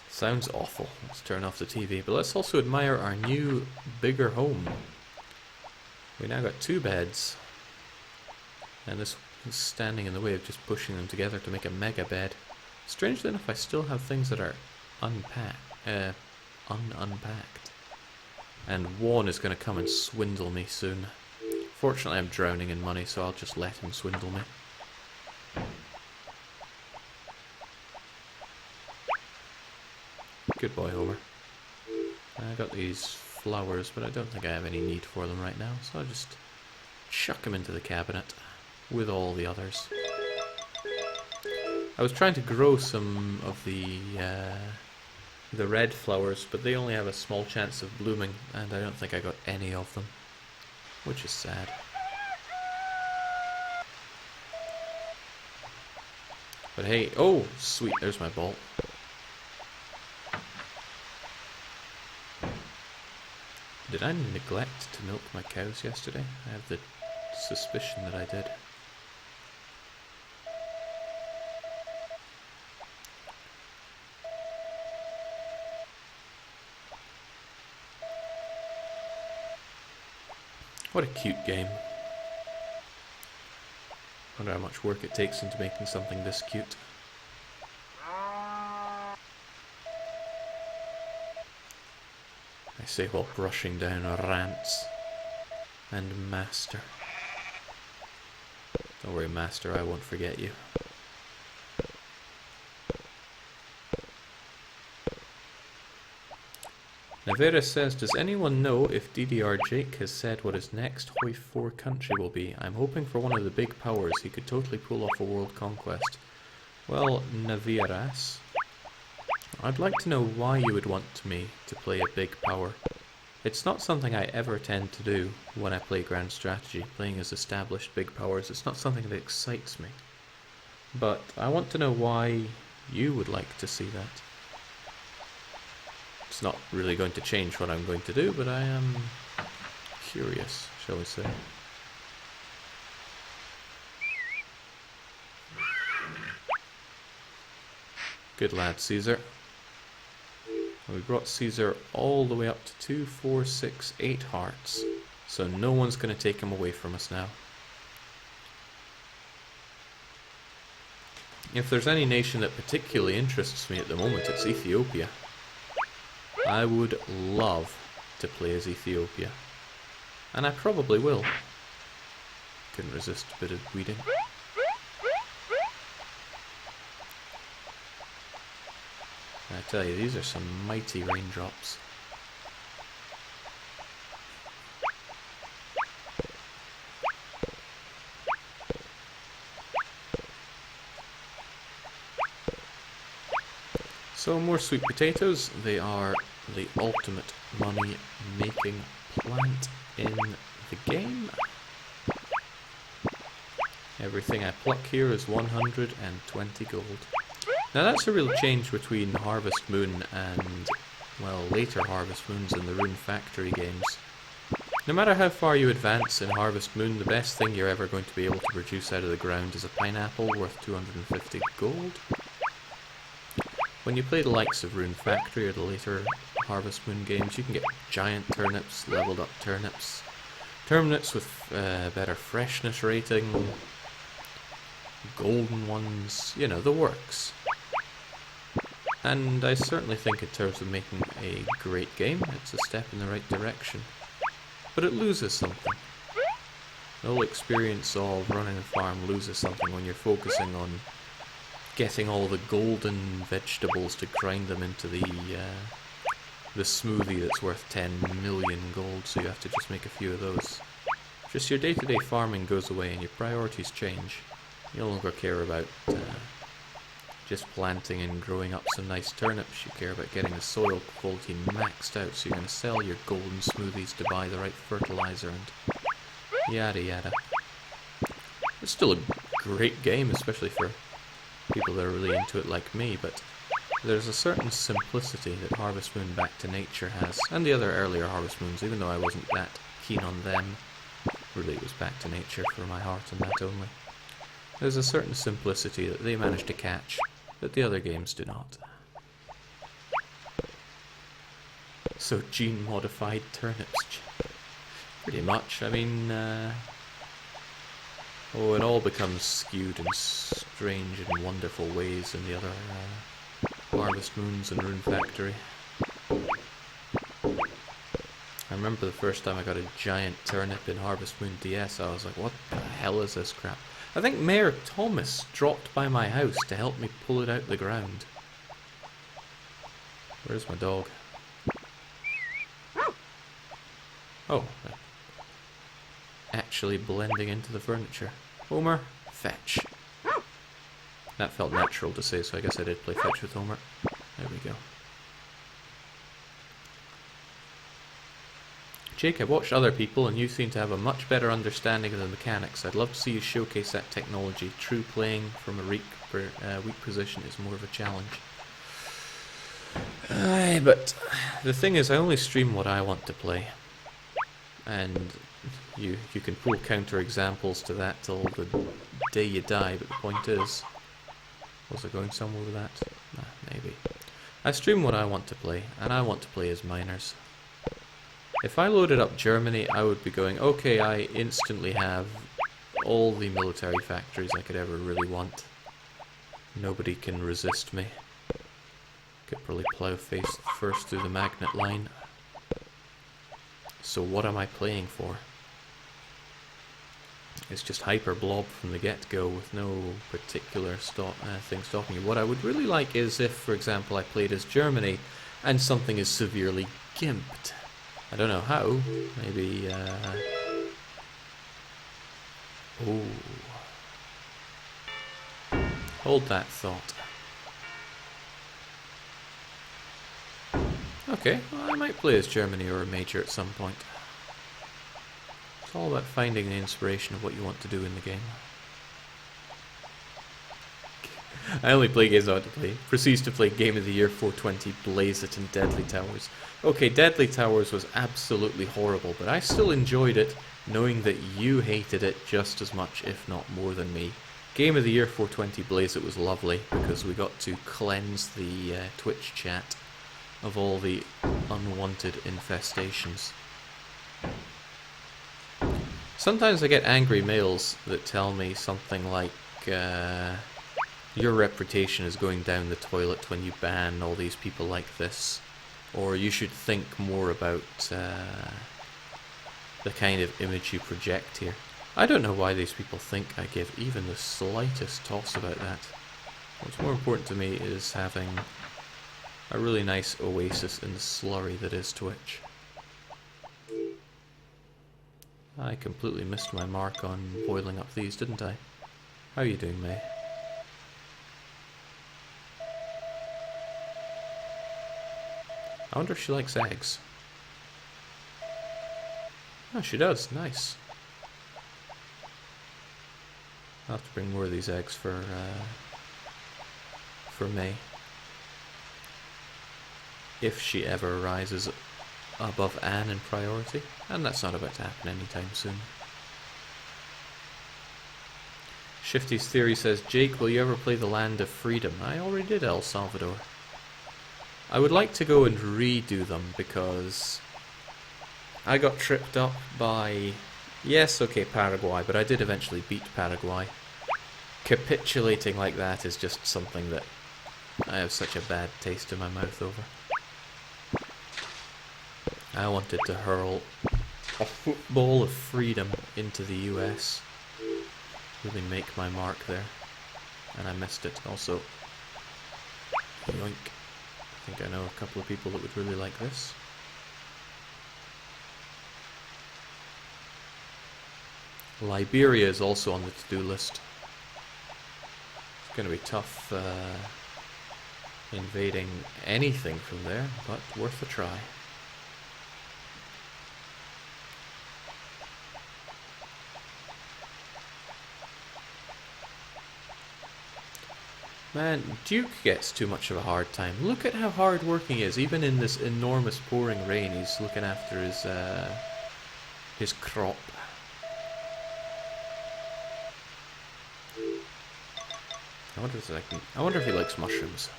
Sounds awful. Let's turn off the TV, but let's also admire our new, bigger home. We now got 2 beds, and this is standing in the way of just pushing them together to make a mega bed. Strangely enough, I still have things that are unpacked. And Juan is going to come and swindle me soon. Fortunately, I'm drowning in money, so I'll just let him swindle me. Good boy, Homer. I got these flowers, but I don't think I have any need for them right now, so I'll just chuck them into the cabinet with all the others. I was trying to grow some of the red flowers, but they only have a small chance of blooming, and I don't think I got any of them, which is sad. But hey, oh, sweet, there's my ball. Did I neglect to milk my cows yesterday? I have the suspicion that I did. What a cute game. Wonder how much work it takes into making something this cute. I say while brushing down Rants and Master. Don't worry, Master, I won't forget you. Navera says, does anyone know if DDR Jake has said what his next Hoi 4 country will be? I'm hoping for one of the big powers. He could totally pull off a world conquest. Well, Naviras, I'd like to know why you would want me to play a big power. It's not something I ever tend to do when I play Grand Strategy. Playing as established big powers, it's not something that excites me. But I want to know why you would like to see that. It's not really going to change what I'm going to do, but I am curious, shall we say. Good lad, Caesar. We brought Caesar all the way up to 2, 4, 6, 8 hearts. So no one's going to take him away from us now. If there's any nation that particularly interests me at the moment, it's Ethiopia. I would love to play as Ethiopia. And I probably will. Couldn't resist a bit of weeding. I tell you, these are some mighty raindrops. So more sweet potatoes. They are the ultimate money making plant in the game. Everything I pluck here is 120 gold. Now that's a real change between Harvest Moon and, well, later Harvest Moons in the Rune Factory games. No matter how far you advance in Harvest Moon, the best thing you're ever going to be able to produce out of the ground is a pineapple worth 250 gold. When you play the likes of Rune Factory or the later Harvest Moon games, you can get giant turnips, leveled up turnips, turnips with better freshness rating, golden ones, you know, the works. And I certainly think in terms of making a great game, it's a step in the right direction. But it loses something. The whole experience of running a farm loses something when you're focusing on getting all the golden vegetables to grind them into the smoothie that's worth 10 million gold, so you have to just make a few of those. Just your day-to-day farming goes away and your priorities change. You no longer care about just planting and growing up some nice turnips. You care about getting the soil quality maxed out, so you're going to sell your golden smoothies to buy the right fertilizer and yada yada. It's still a great game, especially for people that are really into it like me, but there's a certain simplicity that Harvest Moon Back to Nature has, and the other earlier Harvest Moons, even though I wasn't that keen on them. Really, it was Back to Nature for my heart and that only. There's a certain simplicity that they managed to catch that the other games do not. So gene-modified turnips. Pretty much, I mean, oh, it all becomes skewed in strange and wonderful ways in the other Harvest Moons and Rune Factory. I remember the first time I got a giant turnip in Harvest Moon DS, I was like, what the hell is this crap? I think Mayor Thomas dropped by my house to help me pull it out the ground. Where's my dog? Oh, actually blending into the furniture. Homer, fetch. That felt natural to say, so I guess I did play fetch with Homer. There we go. Jake, I've watched other people and you seem to have a much better understanding of the mechanics. I'd love to see you showcase that technology. True playing from a weak position is more of a challenge. Aye, but the thing is, I only stream what I want to play. And you can pull counter examples to that till the day you die, but the point is... Was I going somewhere with that? Nah, maybe. I stream what I want to play, and I want to play as miners. If I loaded up Germany, I would be going, okay, I instantly have all the military factories I could ever really want. Nobody can resist me. Could probably plow face first through the magnet line. So what am I playing for? It's just hyper blob from the get-go with no particular thing stopping you. What I would really like is if, for example, I played as Germany and something is severely gimped. I don't know how. Maybe, Oh. Hold that thought. Okay, well, I might play as Germany or a major at some point. It's all about finding the inspiration of what you want to do in the game. I only play games I want to play. Proceeds to play Game of the Year 420, Blaze It and Deadly Towers. Okay, Deadly Towers was absolutely horrible, but I still enjoyed it, knowing that you hated it just as much, if not more than me. Game of the Year 420, Blaze It was lovely, because we got to cleanse the Twitch chat of all the unwanted infestations. Sometimes I get angry mails that tell me something like, your reputation is going down the toilet when you ban all these people like this. Or you should think more about the kind of image you project here. I don't know why these people think I give even the slightest toss about that. What's more important to me is having a really nice oasis in the slurry that is Twitch. I completely missed my mark on boiling up these, didn't I? How are you doing, May? I wonder if she likes eggs. Oh, she does. Nice. I'll have to bring more of these eggs for May. If she ever rises above Anne in priority, and that's not about to happen anytime soon. Shifty's Theory says, Jake, will you ever play the Land of Freedom? I already did El Salvador. I would like to go and redo them because I got tripped up by, yes, okay, Paraguay, but I did eventually beat Paraguay. Capitulating like that is just something that I have such a bad taste in my mouth over. I wanted to hurl a football of freedom into the US. Really make my mark there. And I missed it also. Yoink. I think I know a couple of people that would really like this. Liberia is also on the to-do list. It's going to be tough invading anything from there, but worth a try. Man, Duke gets too much of a hard time. Look at how hard working he is. Even in this enormous pouring rain, he's looking after his crop. I wonder if he likes mushrooms.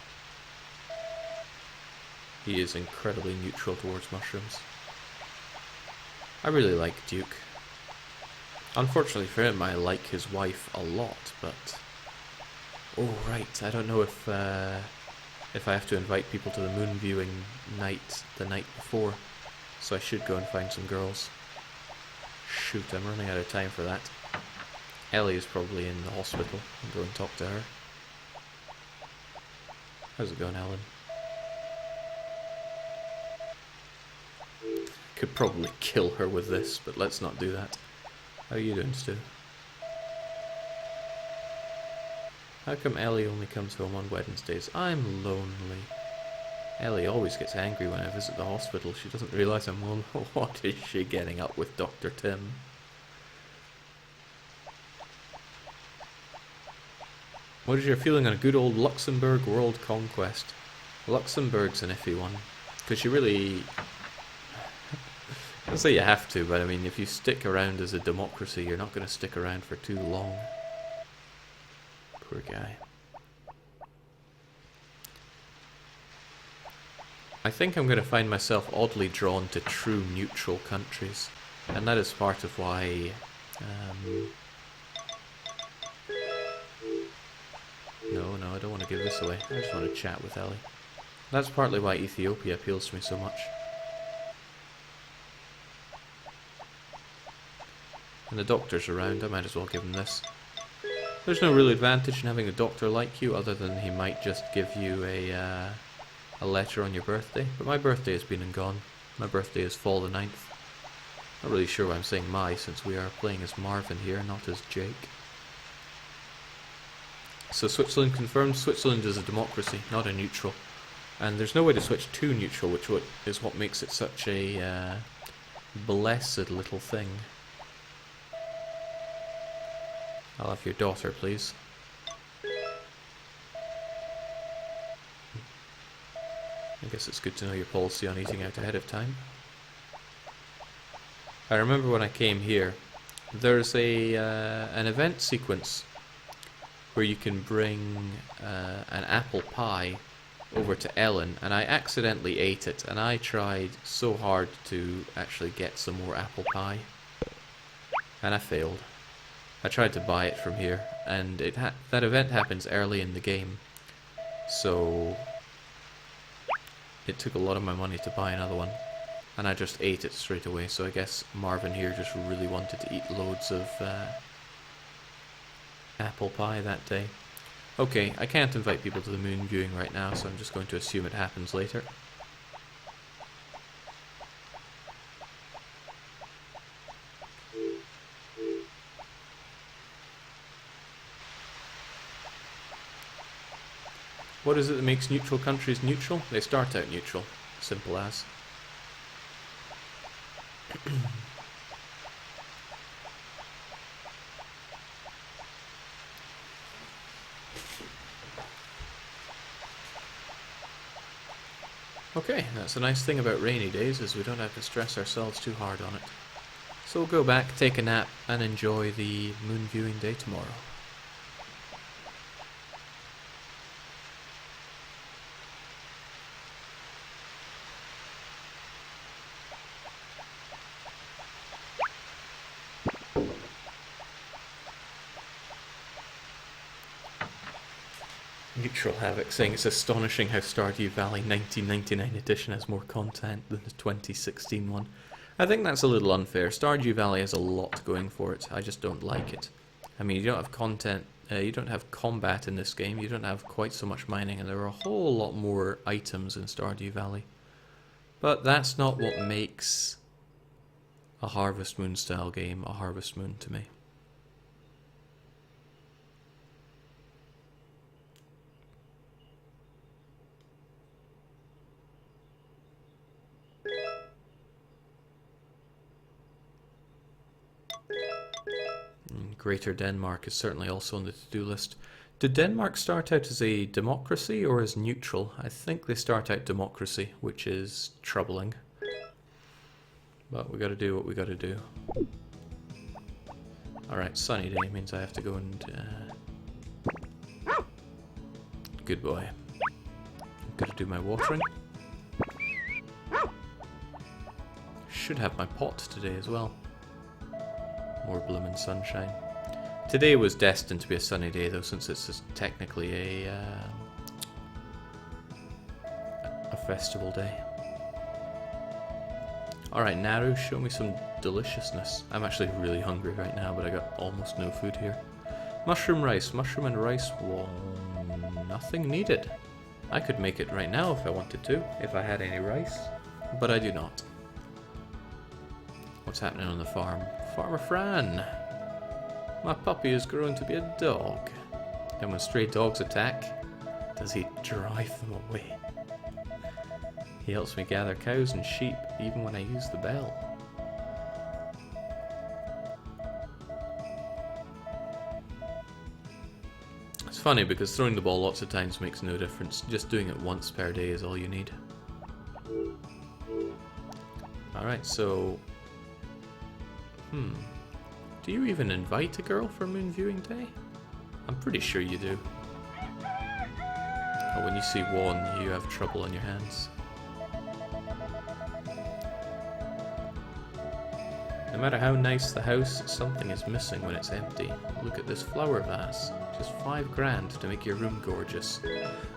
He is incredibly neutral towards mushrooms. I really like Duke. Unfortunately for him, I like his wife a lot, but... Oh, right, I don't know if I have to invite people to the moon viewing night the night before, so I should go and find some girls. Shoot, I'm running out of time for that. Ellie is probably in the hospital. I'll go and talk to her. How's it going, Ellen? Could probably kill her with this, but let's not do that. How are you doing, Stu? How come Ellie only comes home on Wednesdays? I'm lonely. Ellie always gets angry when I visit the hospital. She doesn't realise I'm lonely. What is she getting up with Dr. Tim? What is your feeling on a good old Luxembourg world conquest? Luxembourg's an iffy one. Because you really... I don't say you have to, but I mean, if you stick around as a democracy, you're not going to stick around for too long. Poor guy. I think I'm going to find myself oddly drawn to true neutral countries. And that is part of why... No, I don't want to give this away. I just want to chat with Ellie. That's partly why Ethiopia appeals to me so much. And the doctor's around, I might as well give him this. There's no real advantage in having a doctor like you, other than he might just give you a letter on your birthday. But my birthday has been and gone. My birthday is fall the 9th. Not really sure why I'm saying my, since we are playing as Marvin here, not as Jake. So Switzerland confirmed. Switzerland is a democracy, not a neutral. And there's no way to switch to neutral, which is what makes it such a blessed little thing. I'll have your daughter, please. I guess it's good to know your policy on eating out ahead of time. I remember when I came here, there's an event sequence where you can bring an apple pie over to Ellen, and I accidentally ate it, and I tried so hard to actually get some more apple pie, and I failed. I tried to buy it from here, and that event happens early in the game, so it took a lot of my money to buy another one, and I just ate it straight away. So I guess Marvin here just really wanted to eat loads of apple pie that day. Okay, I can't invite people to the moon viewing right now, so I'm just going to assume it happens later. What is it that makes neutral countries neutral? They start out neutral. Simple as. Okay, that's a nice thing about rainy days, is we don't have to stress ourselves too hard on it. So we'll go back, take a nap, and enjoy the moon viewing day tomorrow. Neutral Havoc saying it's astonishing how Stardew Valley 1999 edition has more content than the 2016 one. I think that's a little unfair. Stardew Valley has a lot going for it. I just don't like it. I mean, you don't have content, you don't have combat in this game, you don't have quite so much mining, and there are a whole lot more items in Stardew Valley. But that's not what makes a Harvest Moon style game a Harvest Moon to me. Greater Denmark is certainly also on the to-do list. Did Denmark start out as a democracy or as neutral? I think they start out democracy, which is troubling. But we gotta do what we gotta do. Alright, sunny day means I have to go and... Good boy. Gotta do my watering. Should have my pot today as well. More bloomin' sunshine. Today was destined to be a sunny day though, since it's technically a festival day. Alright, Naru, show me some deliciousness. I'm actually really hungry right now, but I got almost no food here. Mushroom rice. Mushroom and rice, well, nothing needed. I could make it right now if I wanted to, if I had any rice, but I do not. What's happening on the farm? Farmer Fran! My puppy has grown to be a dog. And when stray dogs attack, does he drive them away? He helps me gather cows and sheep even when I use the bell. It's funny because throwing the ball lots of times makes no difference. Just doing it once per day is all you need. Alright, so... Do you even invite a girl for moon viewing day? I'm pretty sure you do. But when you see one, you have trouble on your hands. No matter how nice the house, something is missing when it's empty. Look at this flower vase. Just $5 to make your room gorgeous.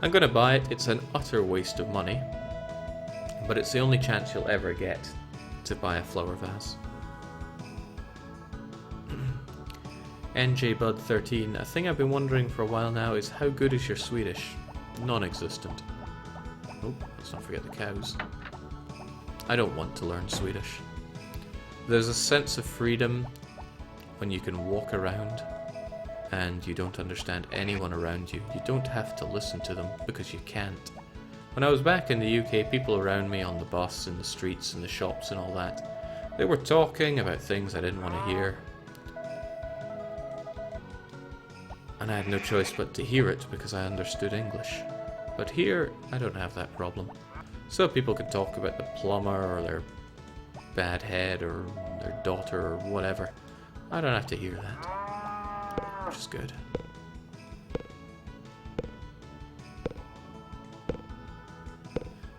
I'm gonna buy it. It's an utter waste of money. But it's the only chance you'll ever get to buy a flower vase. NJBud13, a thing I've been wondering for a while now is how good is your Swedish? Non-existent. Oh, let's not forget the cows. I don't want to learn Swedish. There's a sense of freedom when you can walk around and you don't understand anyone around you. You don't have to listen to them because you can't. When I was back in the UK, people around me on the bus, in the streets, in the shops and all that, they were talking about things I didn't want to hear. And I had no choice but to hear it because I understood English. But here, I don't have that problem. So people can talk about the plumber or their bad head or their daughter or whatever. I don't have to hear that. Which is good.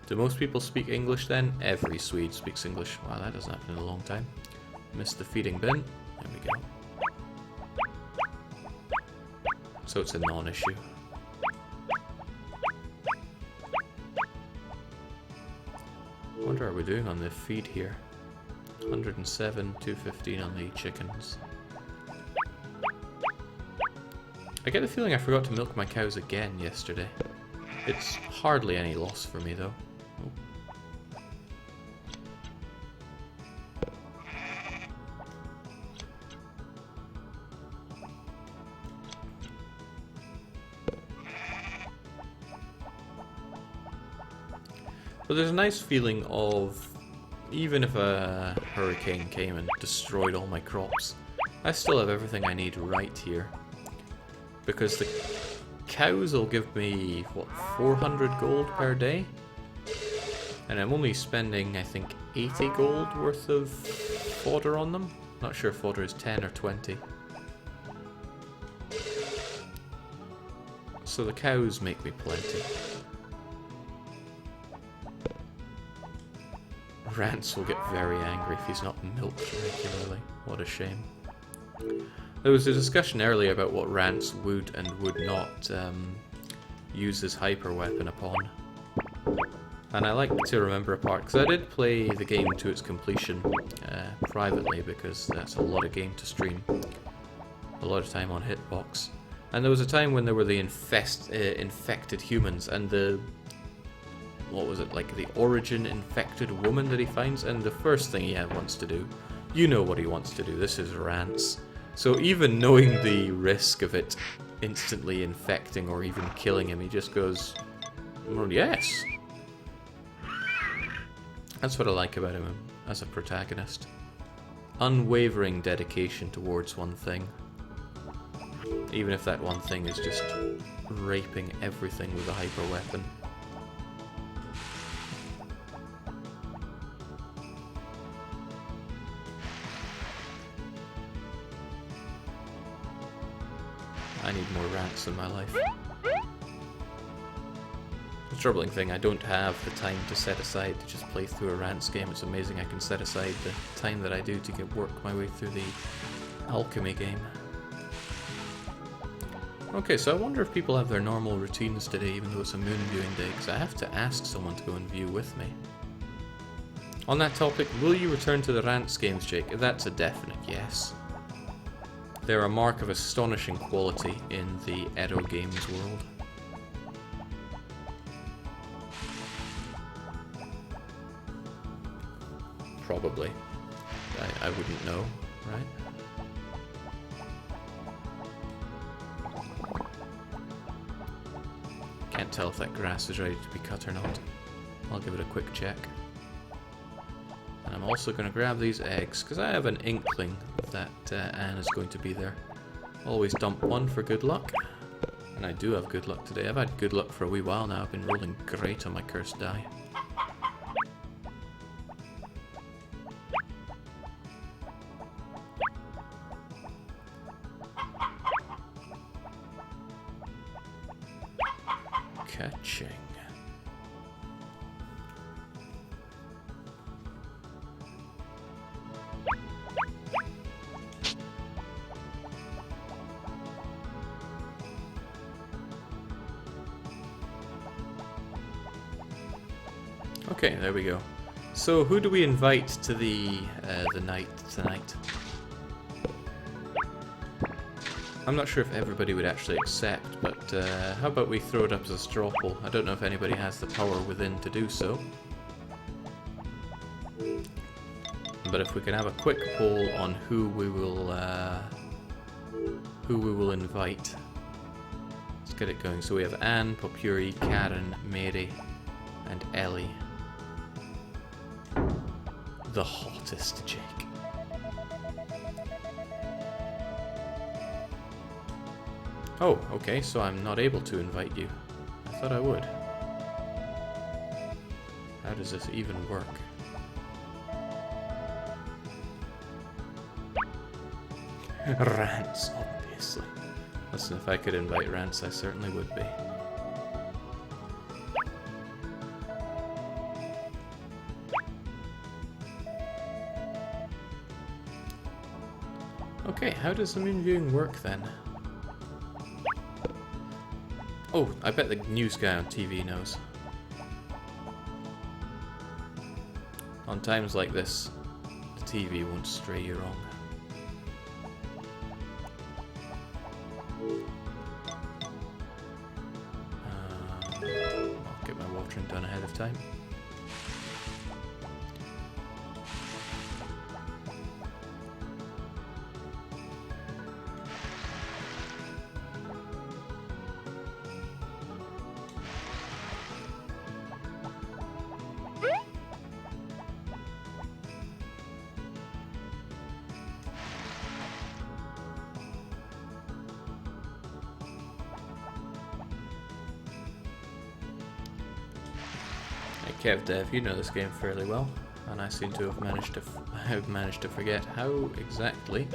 Do most people speak English then? Every Swede speaks English. Wow, that hasn't happened in a long time. Missed the feeding bin. There we go. So it's a non-issue. I wonder how we're doing on the feed here. 107, 215 on the chickens. I get the feeling I forgot to milk my cows again yesterday. It's hardly any loss for me though. But there's a nice feeling of, even if a hurricane came and destroyed all my crops, I still have everything I need right here. Because the cows will give me, what, 400 gold per day? And I'm only spending, I think, 80 gold worth of fodder on them. Not sure if fodder is 10 or 20. So the cows make me plenty. Rance will get very angry if he's not milked regularly. What a shame. There was a discussion earlier about what Rance would and would not use his hyper weapon upon. And I like to remember a part, because I did play the game to its completion privately, because that's a lot of game to stream. A lot of time on Hitbox. And there was a time when there were the infected humans, and the... what was it, like the origin infected woman that he finds, and the first thing he wants to do, you know what he wants to do, this is Rance. So even knowing the risk of it instantly infecting or even killing him, he just goes, well, yes. That's what I like about him as a protagonist. Unwavering dedication towards one thing. Even if that one thing is just raping everything with a hyper weapon. I need more Rants in my life. The troubling thing, I don't have the time to set aside to just play through a Rants game. It's amazing I can set aside the time that I do to work my way through the alchemy game. Okay, so I wonder if people have their normal routines today, even though it's a moon viewing day, because I have to ask someone to go and view with me. On that topic, will you return to the Rants games, Jake? That's a definite yes. They're a mark of astonishing quality in the Edo Games world. Probably. I wouldn't know, right? Can't tell if that grass is ready to be cut or not. I'll give it a quick check. And I'm also going to grab these eggs, because I have an inkling that Anne is going to be there. Always dump one for good luck. And I do have good luck today. I've had good luck for a wee while now. I've been rolling great on my cursed die. Catching. Okay, there we go. So, who do we invite to the night tonight? I'm not sure if everybody would actually accept, but how about we throw it up as a straw poll? I don't know if anybody has the power within to do so. But if we can have a quick poll on who we will invite. Let's get it going. So we have Anne, Popuri, Karen, Mary, and Ellie. The hottest Jake. Oh, okay, so I'm not able to invite you. I thought I would. How does this even work? Rants, obviously. Listen, if I could invite Rants, I certainly would be. Okay, how does the moon viewing work then? Oh, I bet the news guy on TV knows. On times like this, the TV won't stray you wrong. I'll get my watering done ahead of time. Kev Dev, you know this game fairly well, and I seem to have managed to forget how exactly.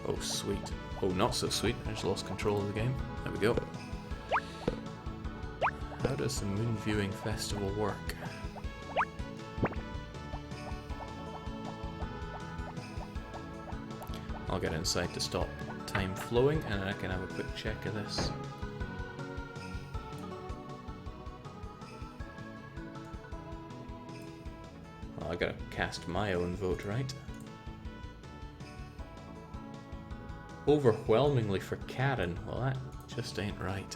Oh sweet. Oh, not so sweet. I just lost control of the game. There we go. How does the Moon Viewing Festival work? I'll get inside to stop time flowing, and I can have a quick check of this. I gotta cast my own vote, right? Overwhelmingly for Karen. Well, that just ain't right.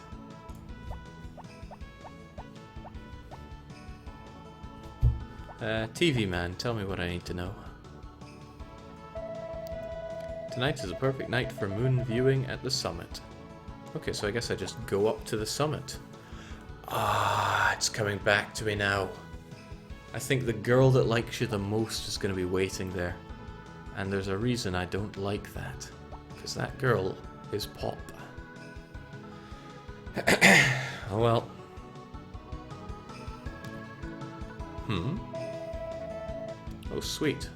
TV man, tell me what I need to know. Tonight is a perfect night for moon viewing at the summit. Okay, so I guess I just go up to the summit. Ah, it's coming back to me now. I think the girl that likes you the most is going to be waiting there. And there's a reason I don't like that. Because that girl is Pop. Oh well. Oh sweet.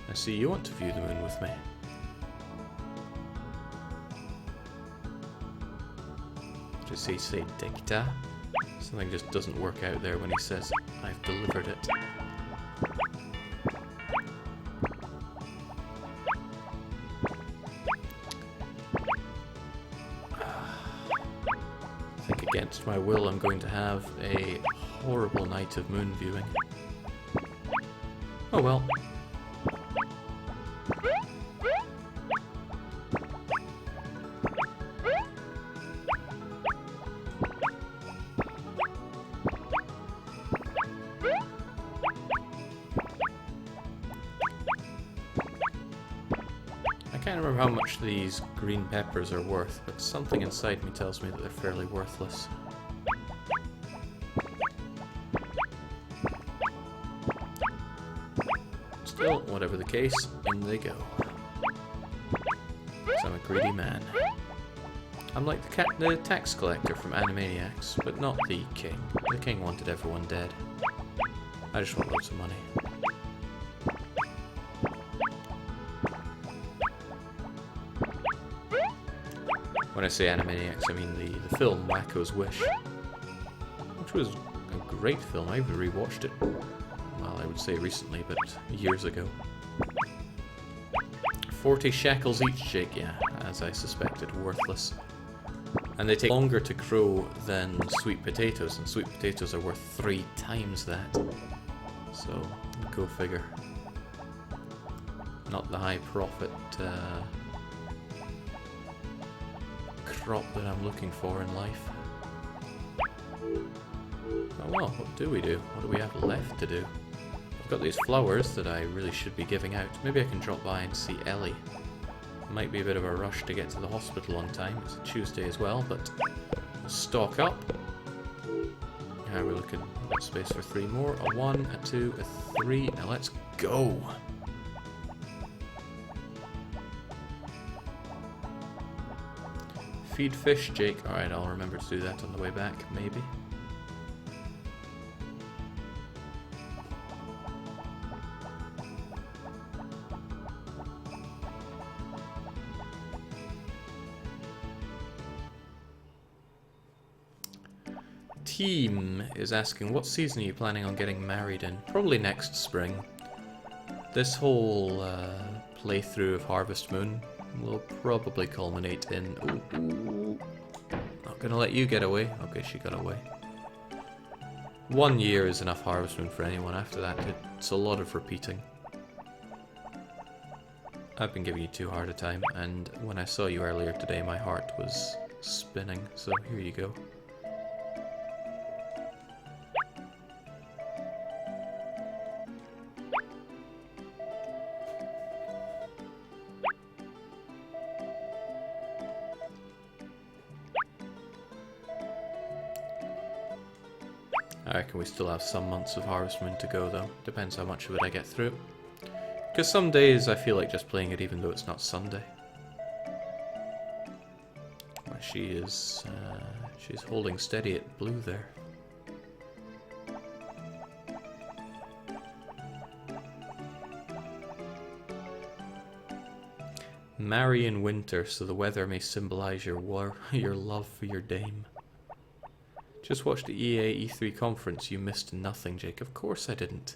I see you want to view the moon with me. Does he say dicta? Something just doesn't work out there when he says, I've delivered it. I think against my will I'm going to have a horrible night of moon viewing. Oh well. I can't remember how much these green peppers are worth, but something inside me tells me that they're fairly worthless. Still, whatever the case, in they go. So I'm a greedy man. I'm like the tax collector from Animaniacs, but not the king. The king wanted everyone dead. I just want lots of money. When I say Animaniacs, I mean the film Wacko's Wish, which was a great film. I even rewatched it. Well, I would say recently, but years ago. 40 shekels each, Jake, yeah, as I suspected, worthless. And they take longer to grow than sweet potatoes, and sweet potatoes are worth 3 times that. So, go figure. Not the high profit crop that I'm looking for in life. Oh well, what do we do? What do we have left to do? I've got these flowers that I really should be giving out. Maybe I can drop by and see Ellie. Might be a bit of a rush to get to the hospital on time. It's a Tuesday as well, but we'll stock up. Now we're looking at space for 3 more. A 1, a 2, a 3. Now let's go! Feed fish, Jake. Alright, I'll remember to do that on the way back, maybe. Team is asking, what season are you planning on getting married in? Probably next spring. This whole playthrough of Harvest Moon will probably culminate in... Ooh, not gonna let you get away. Okay, she got away. 1 year is enough Harvest Moon for anyone. After that, it's a lot of repeating. I've been giving you too hard a time, and when I saw you earlier today, my heart was spinning, so here you go. I reckon we still have some months of Harvest Moon to go though. Depends how much of it I get through. Because some days I feel like just playing it even though it's not Sunday. Well, she's holding steady at blue there. Marry in winter so the weather may symbolize your love for your dame. Just watched the EA E3 conference. You missed nothing, Jake. Of course I didn't.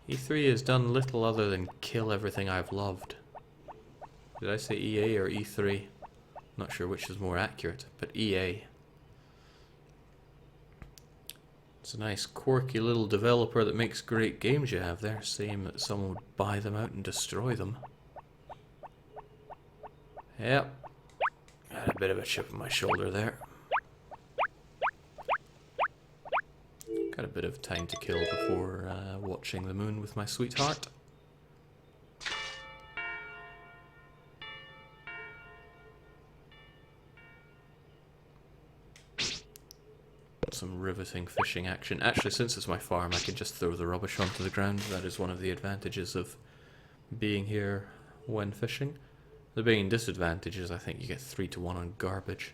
E3 has done little other than kill everything I've loved. Did I say EA or E3? Not sure which is more accurate, but EA. It's a nice quirky little developer that makes great games you have there. Same that someone would buy them out and destroy them. Yep. Got a bit of a chip on my shoulder there. Got a bit of time to kill before watching the moon with my sweetheart. Some riveting fishing action. Actually, since it's my farm, I can just throw the rubbish onto the ground. That is one of the advantages of being here when fishing. The main disadvantage is I think you get 3 to 1 on garbage.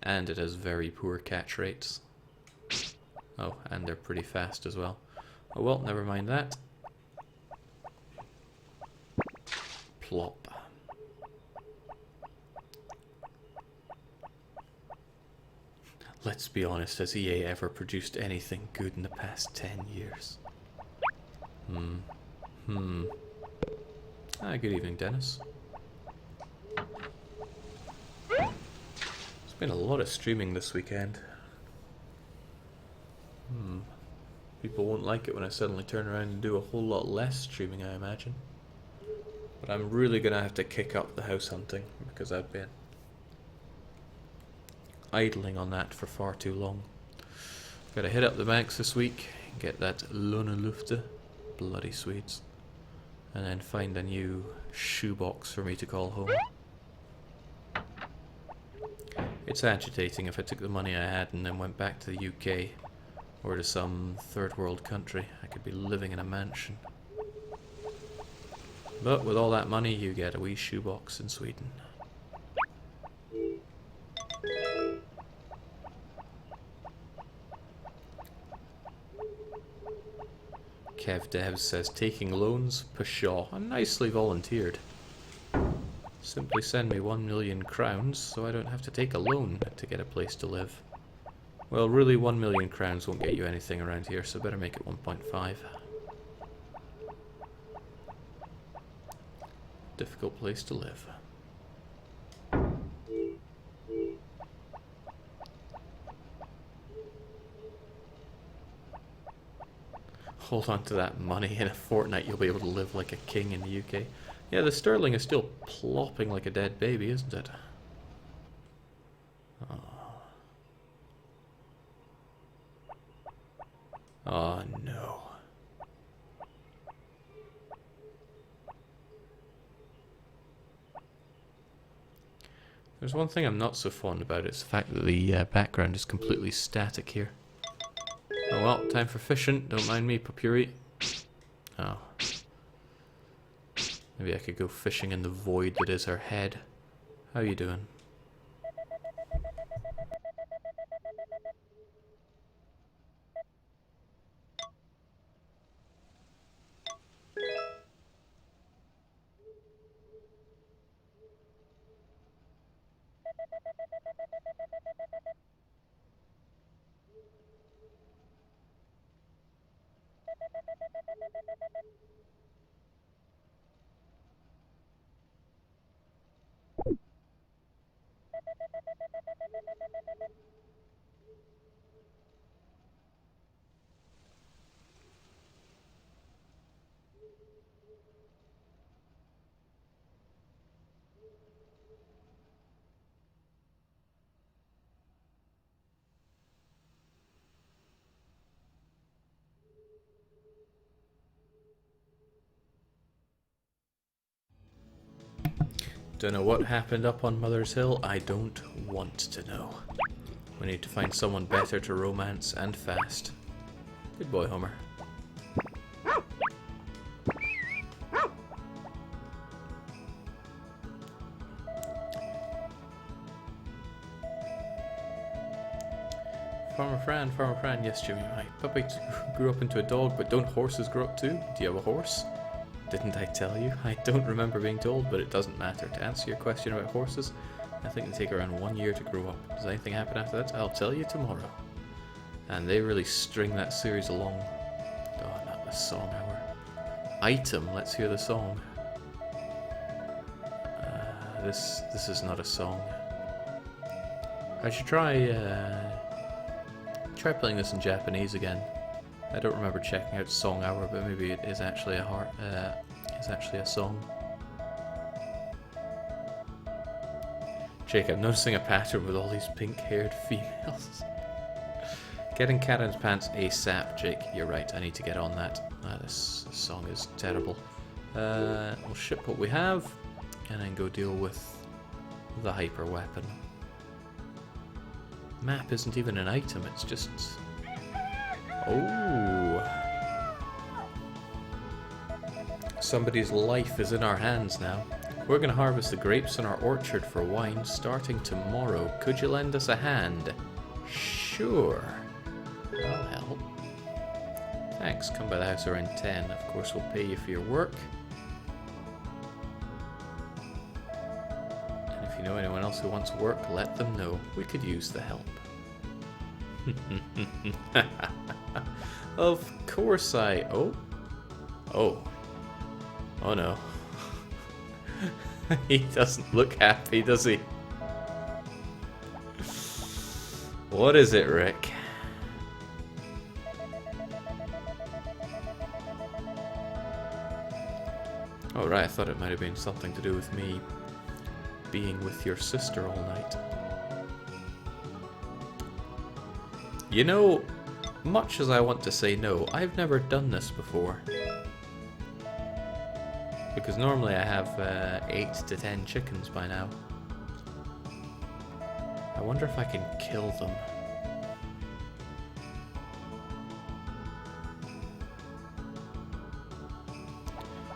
And it has very poor catch rates. Oh, and they're pretty fast as well. Oh well, never mind that. Plop. Let's be honest, has EA ever produced anything good in the past 10 years? Ah, good evening, Dennis. Been a lot of streaming this weekend. People won't like it when I suddenly turn around and do a whole lot less streaming, I imagine. But I'm really gonna have to kick up the house hunting because I've been idling on that for far too long. Gotta hit up the banks this week, get that Lånelöfte, bloody Swedes, and then find a new shoebox for me to call home. It's agitating if I took the money I had and then went back to the UK Or to some third world country. I could be living in a mansion. But with all that money, you get a wee shoebox in Sweden. Kev Devs says, taking loans, pshaw. I nicely volunteered. Simply send me 1 million crowns so I don't have to take a loan to get a place to live. Well, really 1 million crowns won't get you anything around here, so better make it 1.5. Difficult place to live. Hold on to that money. In a fortnight you'll be able to live like a king in the UK. Yeah, the sterling is still plopping like a dead baby, isn't it? Oh, oh no. There's one thing I'm not so fond about, it's the fact that the background is completely static here. Oh well, time for fishing. Don't mind me, Papuri. Oh. Maybe I could go fishing in the void that is her head. How you doing? Don't know what happened up on Mother's Hill. I don't want to know. We need to find someone better to romance and fast. Good boy, Homer. Farmer Fran, yes Jimmy, my puppy grew up into a dog, but don't horses grow up too? Do you have a horse? Didn't I tell you? I don't remember being told, but it doesn't matter. To answer your question about horses, I think they take around 1 year to grow up. Does anything happen after that? I'll tell you tomorrow. And they really string that series along. Oh, not the song hour. Item, let's hear the song. This is not a song. I should try playing this in Japanese again. I don't remember checking out Song Hour, but maybe it is actually a song. Jake, I'm noticing a pattern with all these pink-haired females. Getting Karen's pants ASAP, Jake. You're right, I need to get on that. This song is terrible. We'll ship what we have, and then go deal with the hyper weapon. Map isn't even an item, it's just... Oh! Somebody's life is in our hands now. We're gonna harvest the grapes in our orchard for wine starting tomorrow. Could you lend us a hand? Sure. I'll help. Thanks, come by the house around 10. Of course we'll pay you for your work. And if you know anyone else who wants work, let them know. We could use the help. Of course I... Oh. Oh. Oh no. He doesn't look happy, does he? What is it, Rick? Oh right, I thought it might have been something to do with me being with your sister all night. You know, much as I want to say no, I've never done this before. Because normally I have 8 to 10 chickens by now. I wonder if I can kill them.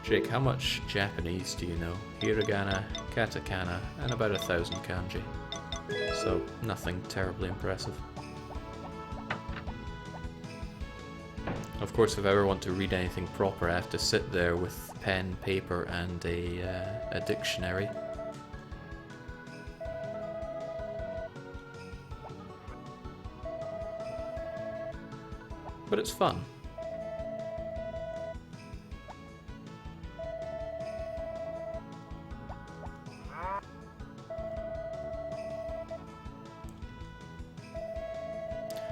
Jake, how much Japanese do you know? Hiragana, katakana, and about 1,000 kanji. So, nothing terribly impressive. Of course, if I ever want to read anything proper, I have to sit there with pen, paper, and a dictionary. But it's fun.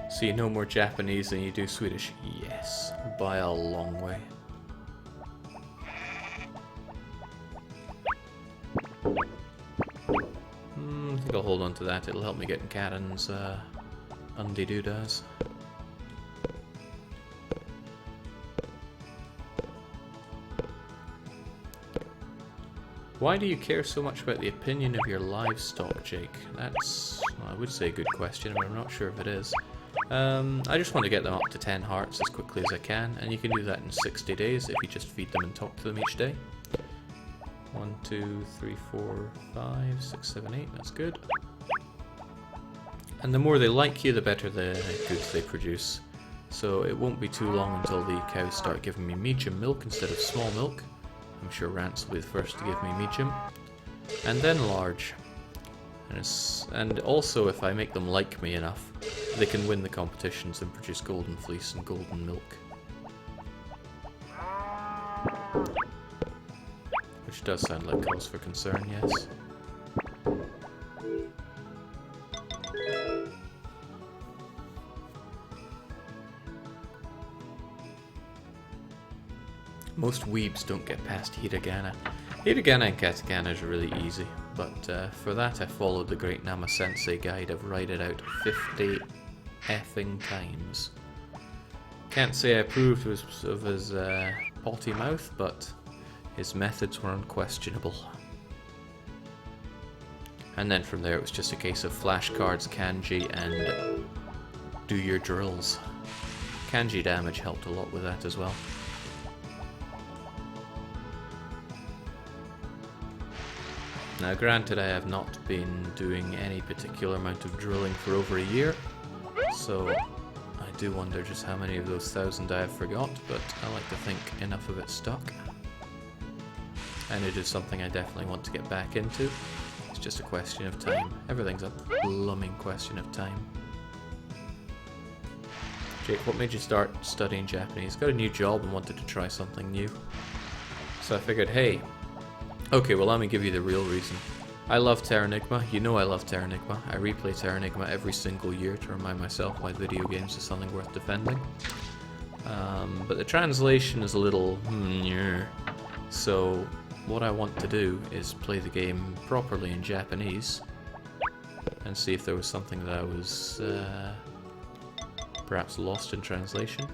So you know more Japanese than you do Swedish? Yes, by a long way. I think I'll hold on to that. It'll help me get in Karen's undie-doodas. Why do you care so much about the opinion of your livestock, Jake? That's, well, I would say a good question, but I'm not sure if it is. I just want to get them up to 10 hearts as quickly as I can, and you can do that in 60 days if you just feed them and talk to them each day. 1, 2, 3, 4, 5, 6, 7, 8, that's good. And the more they like you, the better the goods they produce. So it won't be too long until the cows start giving me medium milk instead of small milk. I'm sure Rance will be the first to give me medium. And then large. And also, if I make them like me enough, they can win the competitions and produce golden fleece and golden milk. Which does sound like cause for concern, yes. Most weebs don't get past Hiragana. Hiragana and katakana is really easy, but for that I followed the great Nama Sensei guide. I've read it out 50 effing times. Can't say I approved of his potty mouth, but his methods were unquestionable. And then from there it was just a case of flashcards, kanji, and do your drills. Kanji damage helped a lot with that as well. Now granted, I have not been doing any particular amount of drilling for over a year, so I do wonder just how many of those 1,000 I have forgot, but I like to think enough of it stuck. And it is something I definitely want to get back into. It's just a question of time. Everything's a blooming question of time. Jake, what made you start studying Japanese? Got a new job and wanted to try something new. So I figured, hey, okay, well let me give you the real reason. I love Terranigma. You know I love Terranigma. I replay Terranigma every single year to remind myself why video games is something worth defending. But the translation is a little so what I want to do is play the game properly in Japanese and see if there was something that I was perhaps lost in translation.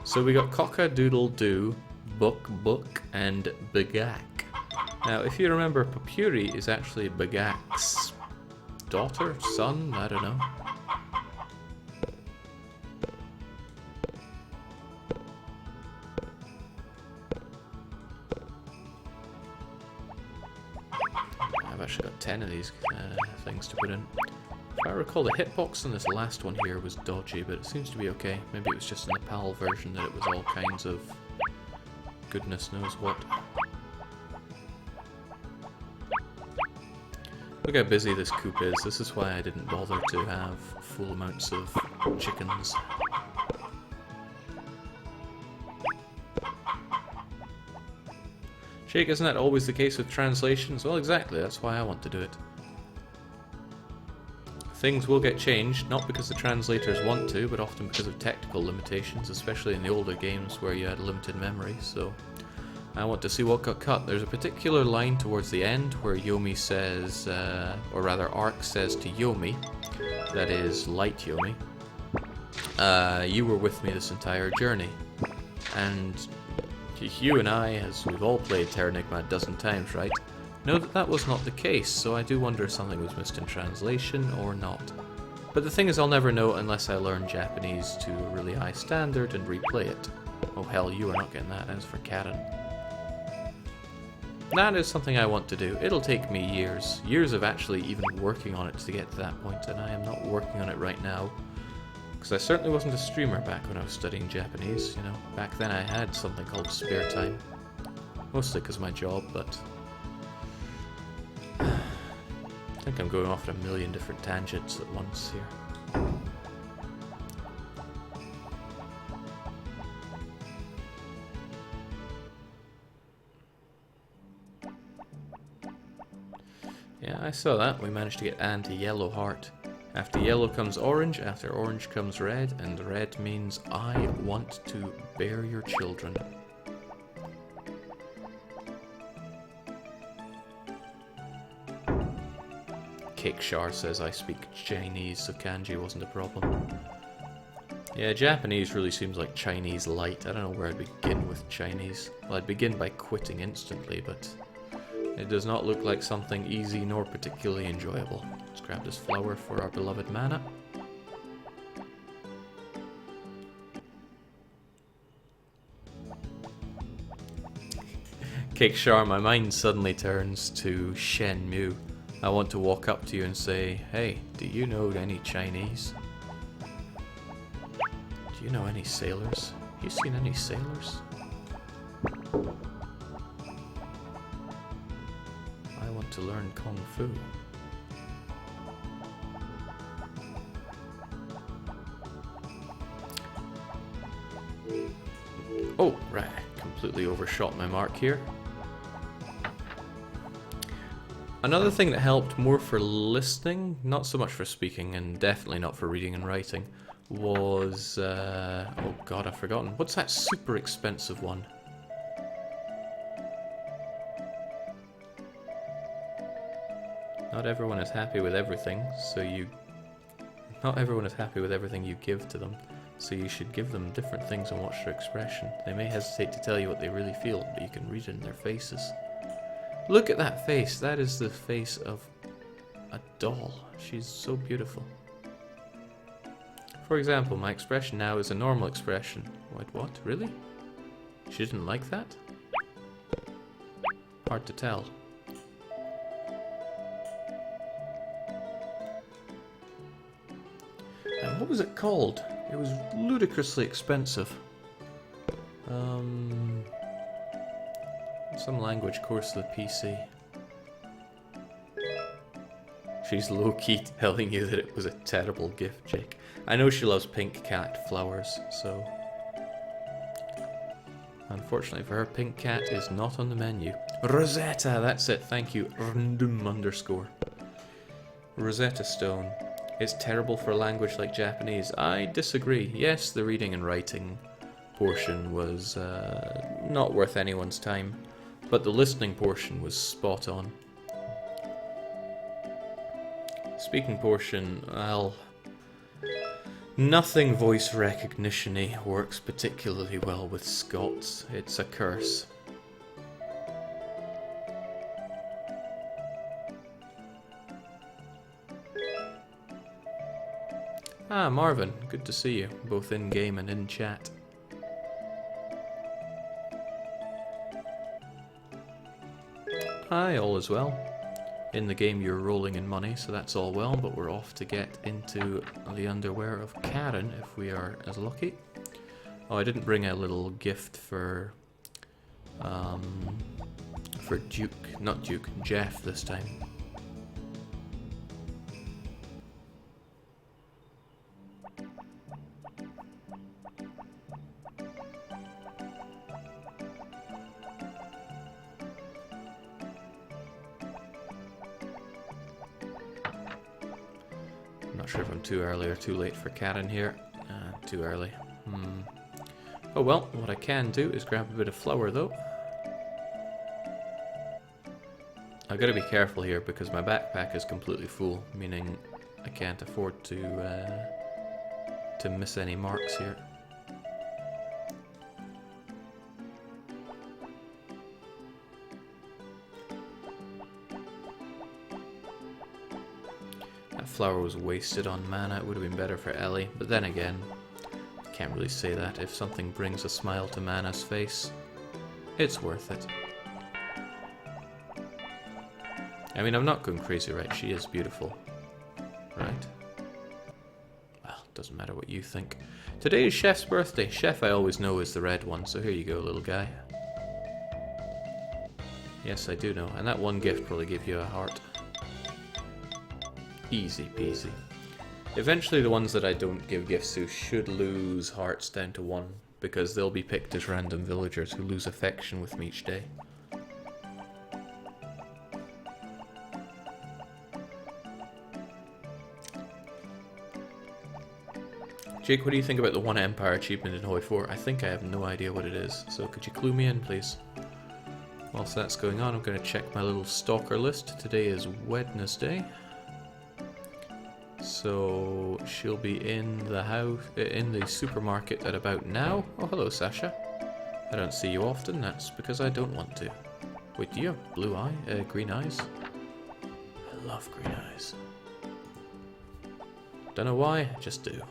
So we got cock-a-doodle-doo, book, and begak. Now, if you remember, Papuri is actually Begak's daughter, son, I don't know. I've actually got 10 of these things to put in. If I recall, the hitbox on this last one here was dodgy, but it seems to be okay. Maybe it was just in the PAL version that it was all kinds of goodness knows what. Look how busy this coop is. This is why I didn't bother to have full amounts of chickens. Jake, isn't that always the case with translations? Well, exactly. That's why I want to do it. Things will get changed, not because the translators want to, but often because of technical limitations, especially in the older games where you had limited memory, so I want to see what got cut. There's a particular line towards the end where Yomi says, or rather Ark says to Yomi, that is Light Yomi, you were with me this entire journey. And you and I, as we've all played Terranigma a dozen times, right, know that that was not the case, so I do wonder if something was missed in translation or not. But the thing is, I'll never know unless I learn Japanese to a really high standard and replay it. Oh hell, you are not getting that. As for Karen. That is something I want to do. It'll take me years of actually even working on it to get to that point, and I am not working on it right now. Because I certainly wasn't a streamer back when I was studying Japanese, you know. Back then I had something called spare time. Mostly because of my job, but... I think I'm going off on a million different tangents at once here. Yeah, I saw that. We managed to get Anne to yellow heart. After yellow comes orange, after orange comes red, and red means I want to bear your children. Cake Shar says I speak Chinese, so kanji wasn't a problem. Yeah, Japanese really seems like Chinese light. I don't know where I'd begin with Chinese. Well, I'd begin by quitting instantly, but it does not look like something easy nor particularly enjoyable. Let's grab this flower for our beloved mana. Cake Shar, my mind suddenly turns to Shenmue. I want to walk up to you and say, hey, do you know any Chinese? Do you know any sailors? Have you seen any sailors? I want to learn Kung Fu. Oh, right, completely overshot my mark here. Another thing that helped more for listening, not so much for speaking, and definitely not for reading and writing, was... oh god, I've forgotten. What's that super expensive one? Not everyone is happy with everything, so you... Not everyone is happy with everything you give to them, so you should give them different things and watch their expression. They may hesitate to tell you what they really feel, but you can read it in their faces. Look at that face. That is the face of a doll. She's so beautiful. For example, my expression now is a normal expression. Wait, what? Really? She didn't like that? Hard to tell. And what was it called? It was ludicrously expensive. Some language course of the PC. She's low-key telling you that it was a terrible gift, Jake. I know she loves pink cat flowers, so... Unfortunately for her, pink cat is not on the menu. Rosetta, that's it, thank you. _. Rosetta Stone. It's terrible for a language like Japanese. I disagree. Yes, the reading and writing portion was not worth anyone's time. But the listening portion was spot on. Speaking portion, well... Nothing voice recognition-y works particularly well with Scots. It's a curse. Ah, Marvin, good to see you, both in-game and in chat. Hi, all is well. In the game you're rolling in money, so that's all well, but we're off to get into the underwear of Karen, if we are as lucky. Oh, I didn't bring a little gift for Jeff this time. Not sure if I'm too early or too late for Karen here. Too early. Oh well, what I can do is grab a bit of flour though. I've got to be careful here because my backpack is completely full, meaning I can't afford to miss any marks here. Flower was wasted on mana. It would have been better for Ellie, but then again, can't really say that. If something brings a smile to Mana's face, it's worth it. I mean, I'm not going crazy, right? She is beautiful. Right? Well, doesn't matter what you think. Today is Chef's birthday. Chef, I always know, is the red one, so here you go, little guy. Yes, I do know. And that one gift probably gave you a heart. Easy peasy. Eventually the ones that I don't give gifts to should lose hearts down to 1, because they'll be picked as random villagers who lose affection with me each day. Jake, what do you think about the One Empire achievement in Hoi 4? I think I have no idea what it is, so could you clue me in, please? Whilst that's going on, I'm going to check my little stalker list. Today is Wednesday. So she'll be in the house, in the supermarket at about now. Oh, hello, Sasha. I don't see you often. That's because I don't want to. Wait, do you have green eyes? I love green eyes. Don't know why, I just do.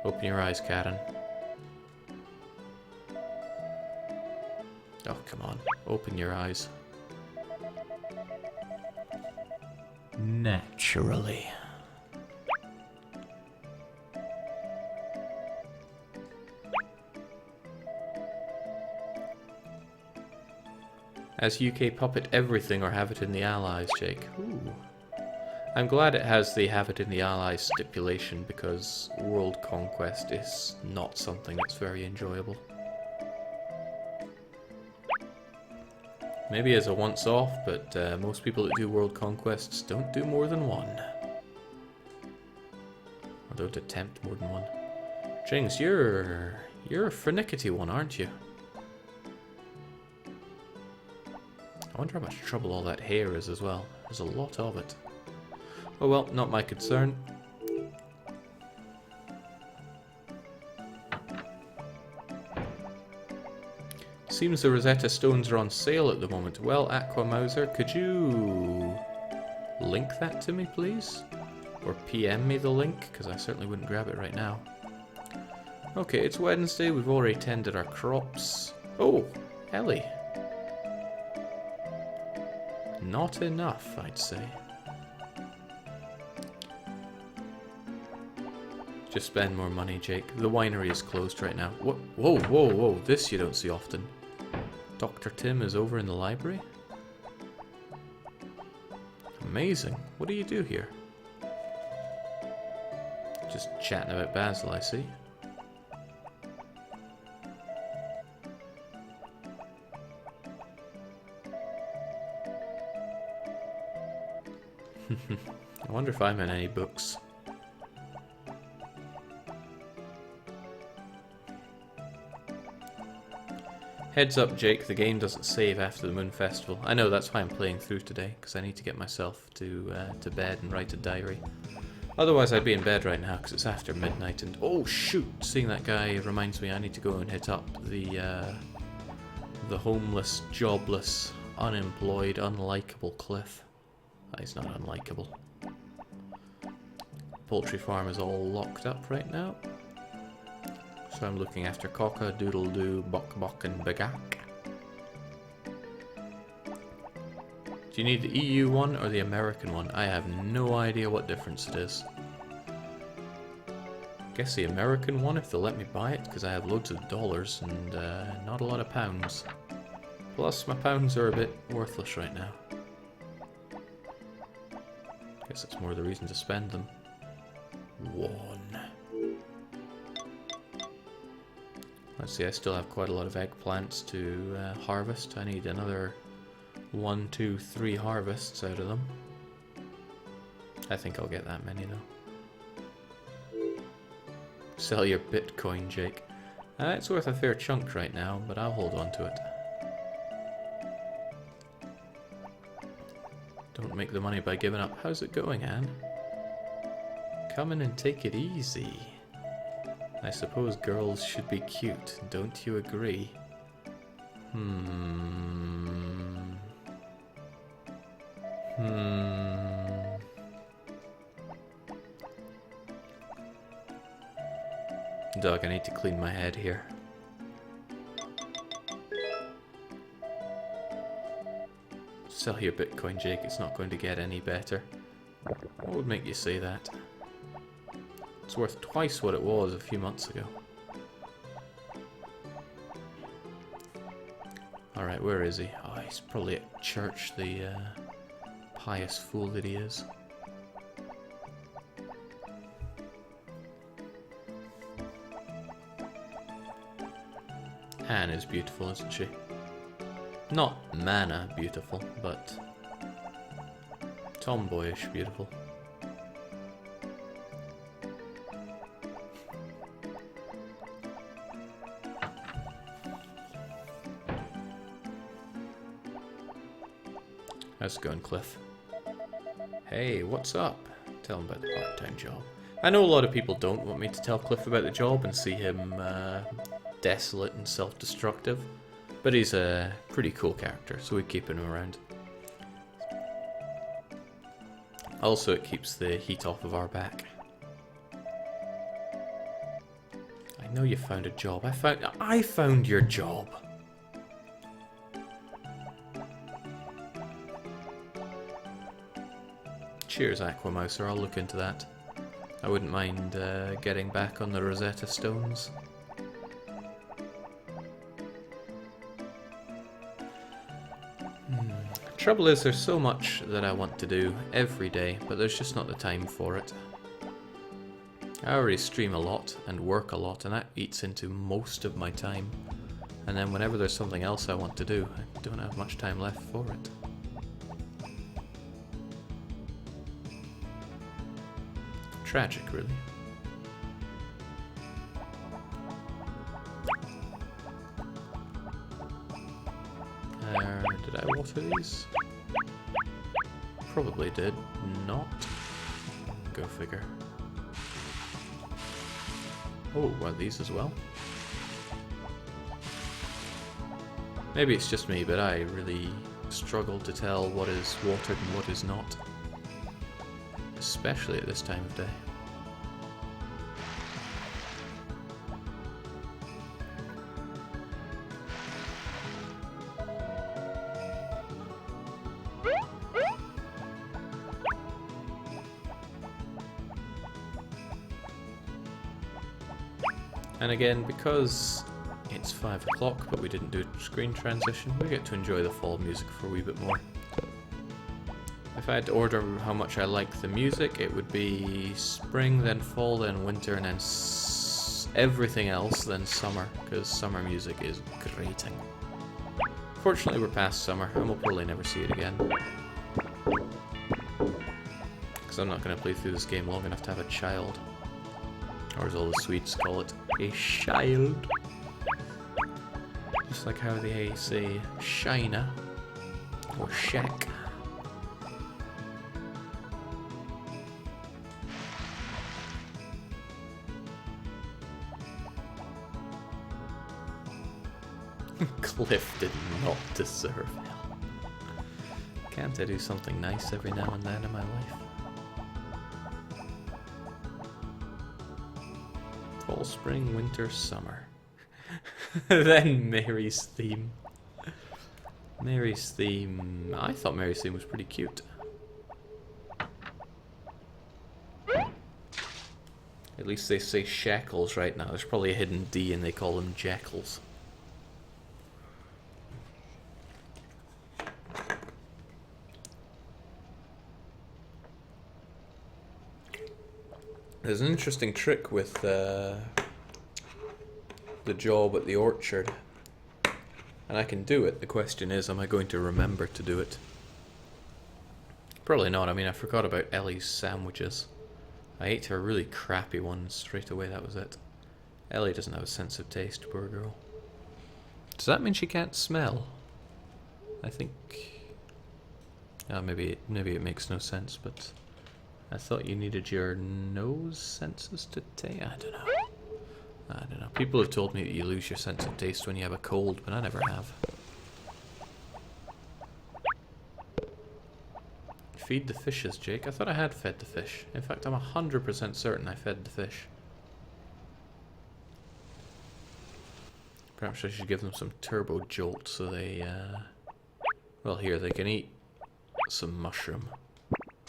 Open your eyes, Karen. Oh, come on. Open your eyes. Naturally. As UK Puppet everything or have it in the Allies, Jake? Ooh. I'm glad it has the have it in the Allies stipulation, because world conquest is not something that's very enjoyable. Maybe as a once-off, but most people that do world conquests don't do more than 1. Or don't attempt more than 1. Jings, you're a finickety one, aren't you? I wonder how much trouble all that hair is as well. There's a lot of it. Oh well, not my concern. Seems the Rosetta Stones are on sale at the moment. Well, Aqua Mauser, could you link that to me, please? Or PM me the link, because I certainly wouldn't grab it right now. Okay, it's Wednesday. We've already tended our crops. Oh, Ellie. Not enough, I'd say. Just spend more money, Jake. The winery is closed right now. Whoa, whoa, whoa, whoa. This you don't see often. Dr. Tim is over in the library? Amazing. What do you do here? Just chatting about Basil, I see. I wonder if I'm in any books. Heads up, Jake, the game doesn't save after the Moon Festival. I know, that's why I'm playing through today, because I need to get myself to bed and write a diary. Otherwise I'd be in bed right now, because it's after midnight and... Oh shoot! Seeing that guy reminds me I need to go and hit up the homeless, jobless, unemployed, unlikable Cliff. He's not unlikable. Poultry farm is all locked up right now. So I'm looking after Coca, Doodle-Doo, Bok-Bok and Bagak. Do you need the EU one or the American one? I have no idea what difference it is. Guess the American one if they'll let me buy it, because I have loads of dollars and not a lot of pounds. Plus my pounds are a bit worthless right now. Guess that's more the reason to spend them. 1. Let's see, I still have quite a lot of eggplants to harvest. I need another 1, 2, 3 harvests out of them. I think I'll get that many though. Sell your Bitcoin, Jake. It's worth a fair chunk right now, but I'll hold on to it. Don't make the money by giving up. How's it going, Anne? Come in and take it easy. I suppose girls should be cute, don't you agree? Doug, I need to clean my head here. Sell your Bitcoin, Jake. It's not going to get any better. What would make you say that? It's worth twice what it was a few months ago. Alright, where is he? Oh, he's probably at church, the pious fool that he is. Anne is beautiful, isn't she? Not Mana beautiful, but tomboyish beautiful. How's it going, Cliff? Hey, what's up? Tell him about the part-time job. I know a lot of people don't want me to tell Cliff about the job and see him desolate and self-destructive, but he's a pretty cool character, so we keep him around. Also, it keeps the heat off of our back. I know you found a job. I found your job. Cheers, Aquamouser. I'll look into that. I wouldn't mind getting back on the Rosetta Stones. Trouble is, there's so much that I want to do every day, but there's just not the time for it. I already stream a lot and work a lot, and that eats into most of my time. And then whenever there's something else I want to do, I don't have much time left for it. Tragic, really. Did I water these? Probably did not. Go figure. Oh, well, these as well. Maybe it's just me, but I really struggle to tell what is watered and what is not. Especially at this time of day. And again, because it's 5 o'clock, but we didn't do a screen transition, we get to enjoy the fall music for a wee bit more. If I had to order how much I like the music, it would be spring, then fall, then winter, and then everything else, then summer, because summer music is grating. Fortunately, we're past summer, and we'll probably never see it again. Because I'm not going to play through this game long enough to have a child. Or as all the Swedes call it, a child. Just like how they say Shina or shack. Cliff did not deserve hell. Can't I do something nice every now and then in my life? Fall, spring, winter, summer. Then Mary's theme. Mary's theme... I thought Mary's theme was pretty cute. At least they say shackles right now. There's probably a hidden D and they call them jackals. There's an interesting trick with the job at the orchard. And I can do it. The question is, am I going to remember to do it? Probably not. I mean, I forgot about Ellie's sandwiches. I ate her really crappy one straight away, that was it. Ellie doesn't have a sense of taste, poor girl. Does that mean she can't smell? I think... maybe it makes no sense, but... I thought you needed your nose senses to taste. I don't know. People have told me that you lose your sense of taste when you have a cold, but I never have. Feed the fishes, Jake. I thought I had fed the fish. In fact, I'm 100% certain I fed the fish. Perhaps I should give them some turbo jolt so they, well, here, they can eat some mushroom.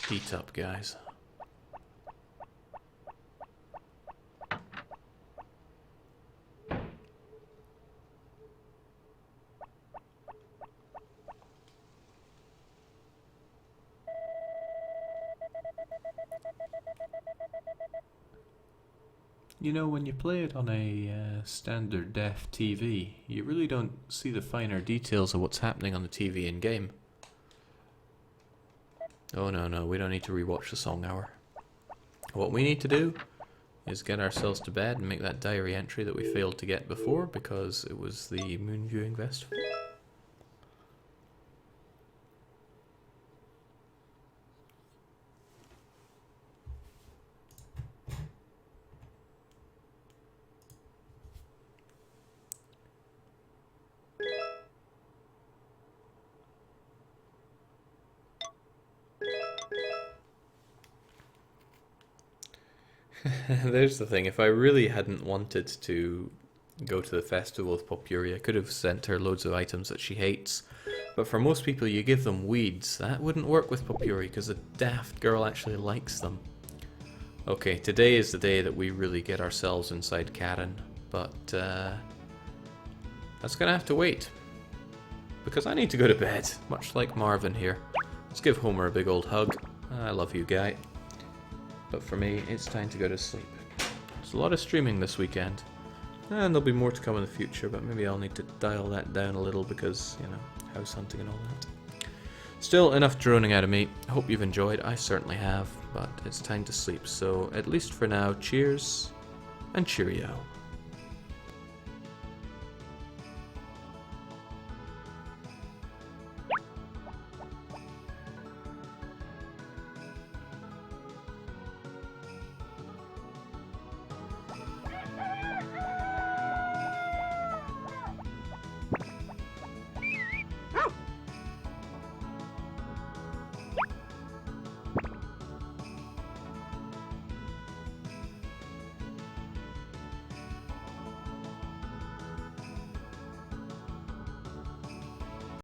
Eat up, guys. You know, when you play it on a standard def TV, you really don't see the finer details of what's happening on the TV in-game. Oh no, we don't need to rewatch the song hour. What we need to do is get ourselves to bed and make that diary entry that we failed to get before because it was the Moon Viewing Festival. There's the thing, if I really hadn't wanted to go to the festival with Popuri, I could have sent her loads of items that she hates. But for most people, you give them weeds. That wouldn't work with Popuri, because the daft girl actually likes them. Okay, today is the day that we really get ourselves inside Karen, but that's gonna have to wait. Because I need to go to bed, much like Marvin here. Let's give Homer a big old hug. I love you, guy. But for me, it's time to go to sleep. There's a lot of streaming this weekend. And there'll be more to come in the future, but maybe I'll need to dial that down a little because, you know, house hunting and all that. Still, enough droning out of me. Hope you've enjoyed. I certainly have, but it's time to sleep. So, at least for now, cheers and cheerio.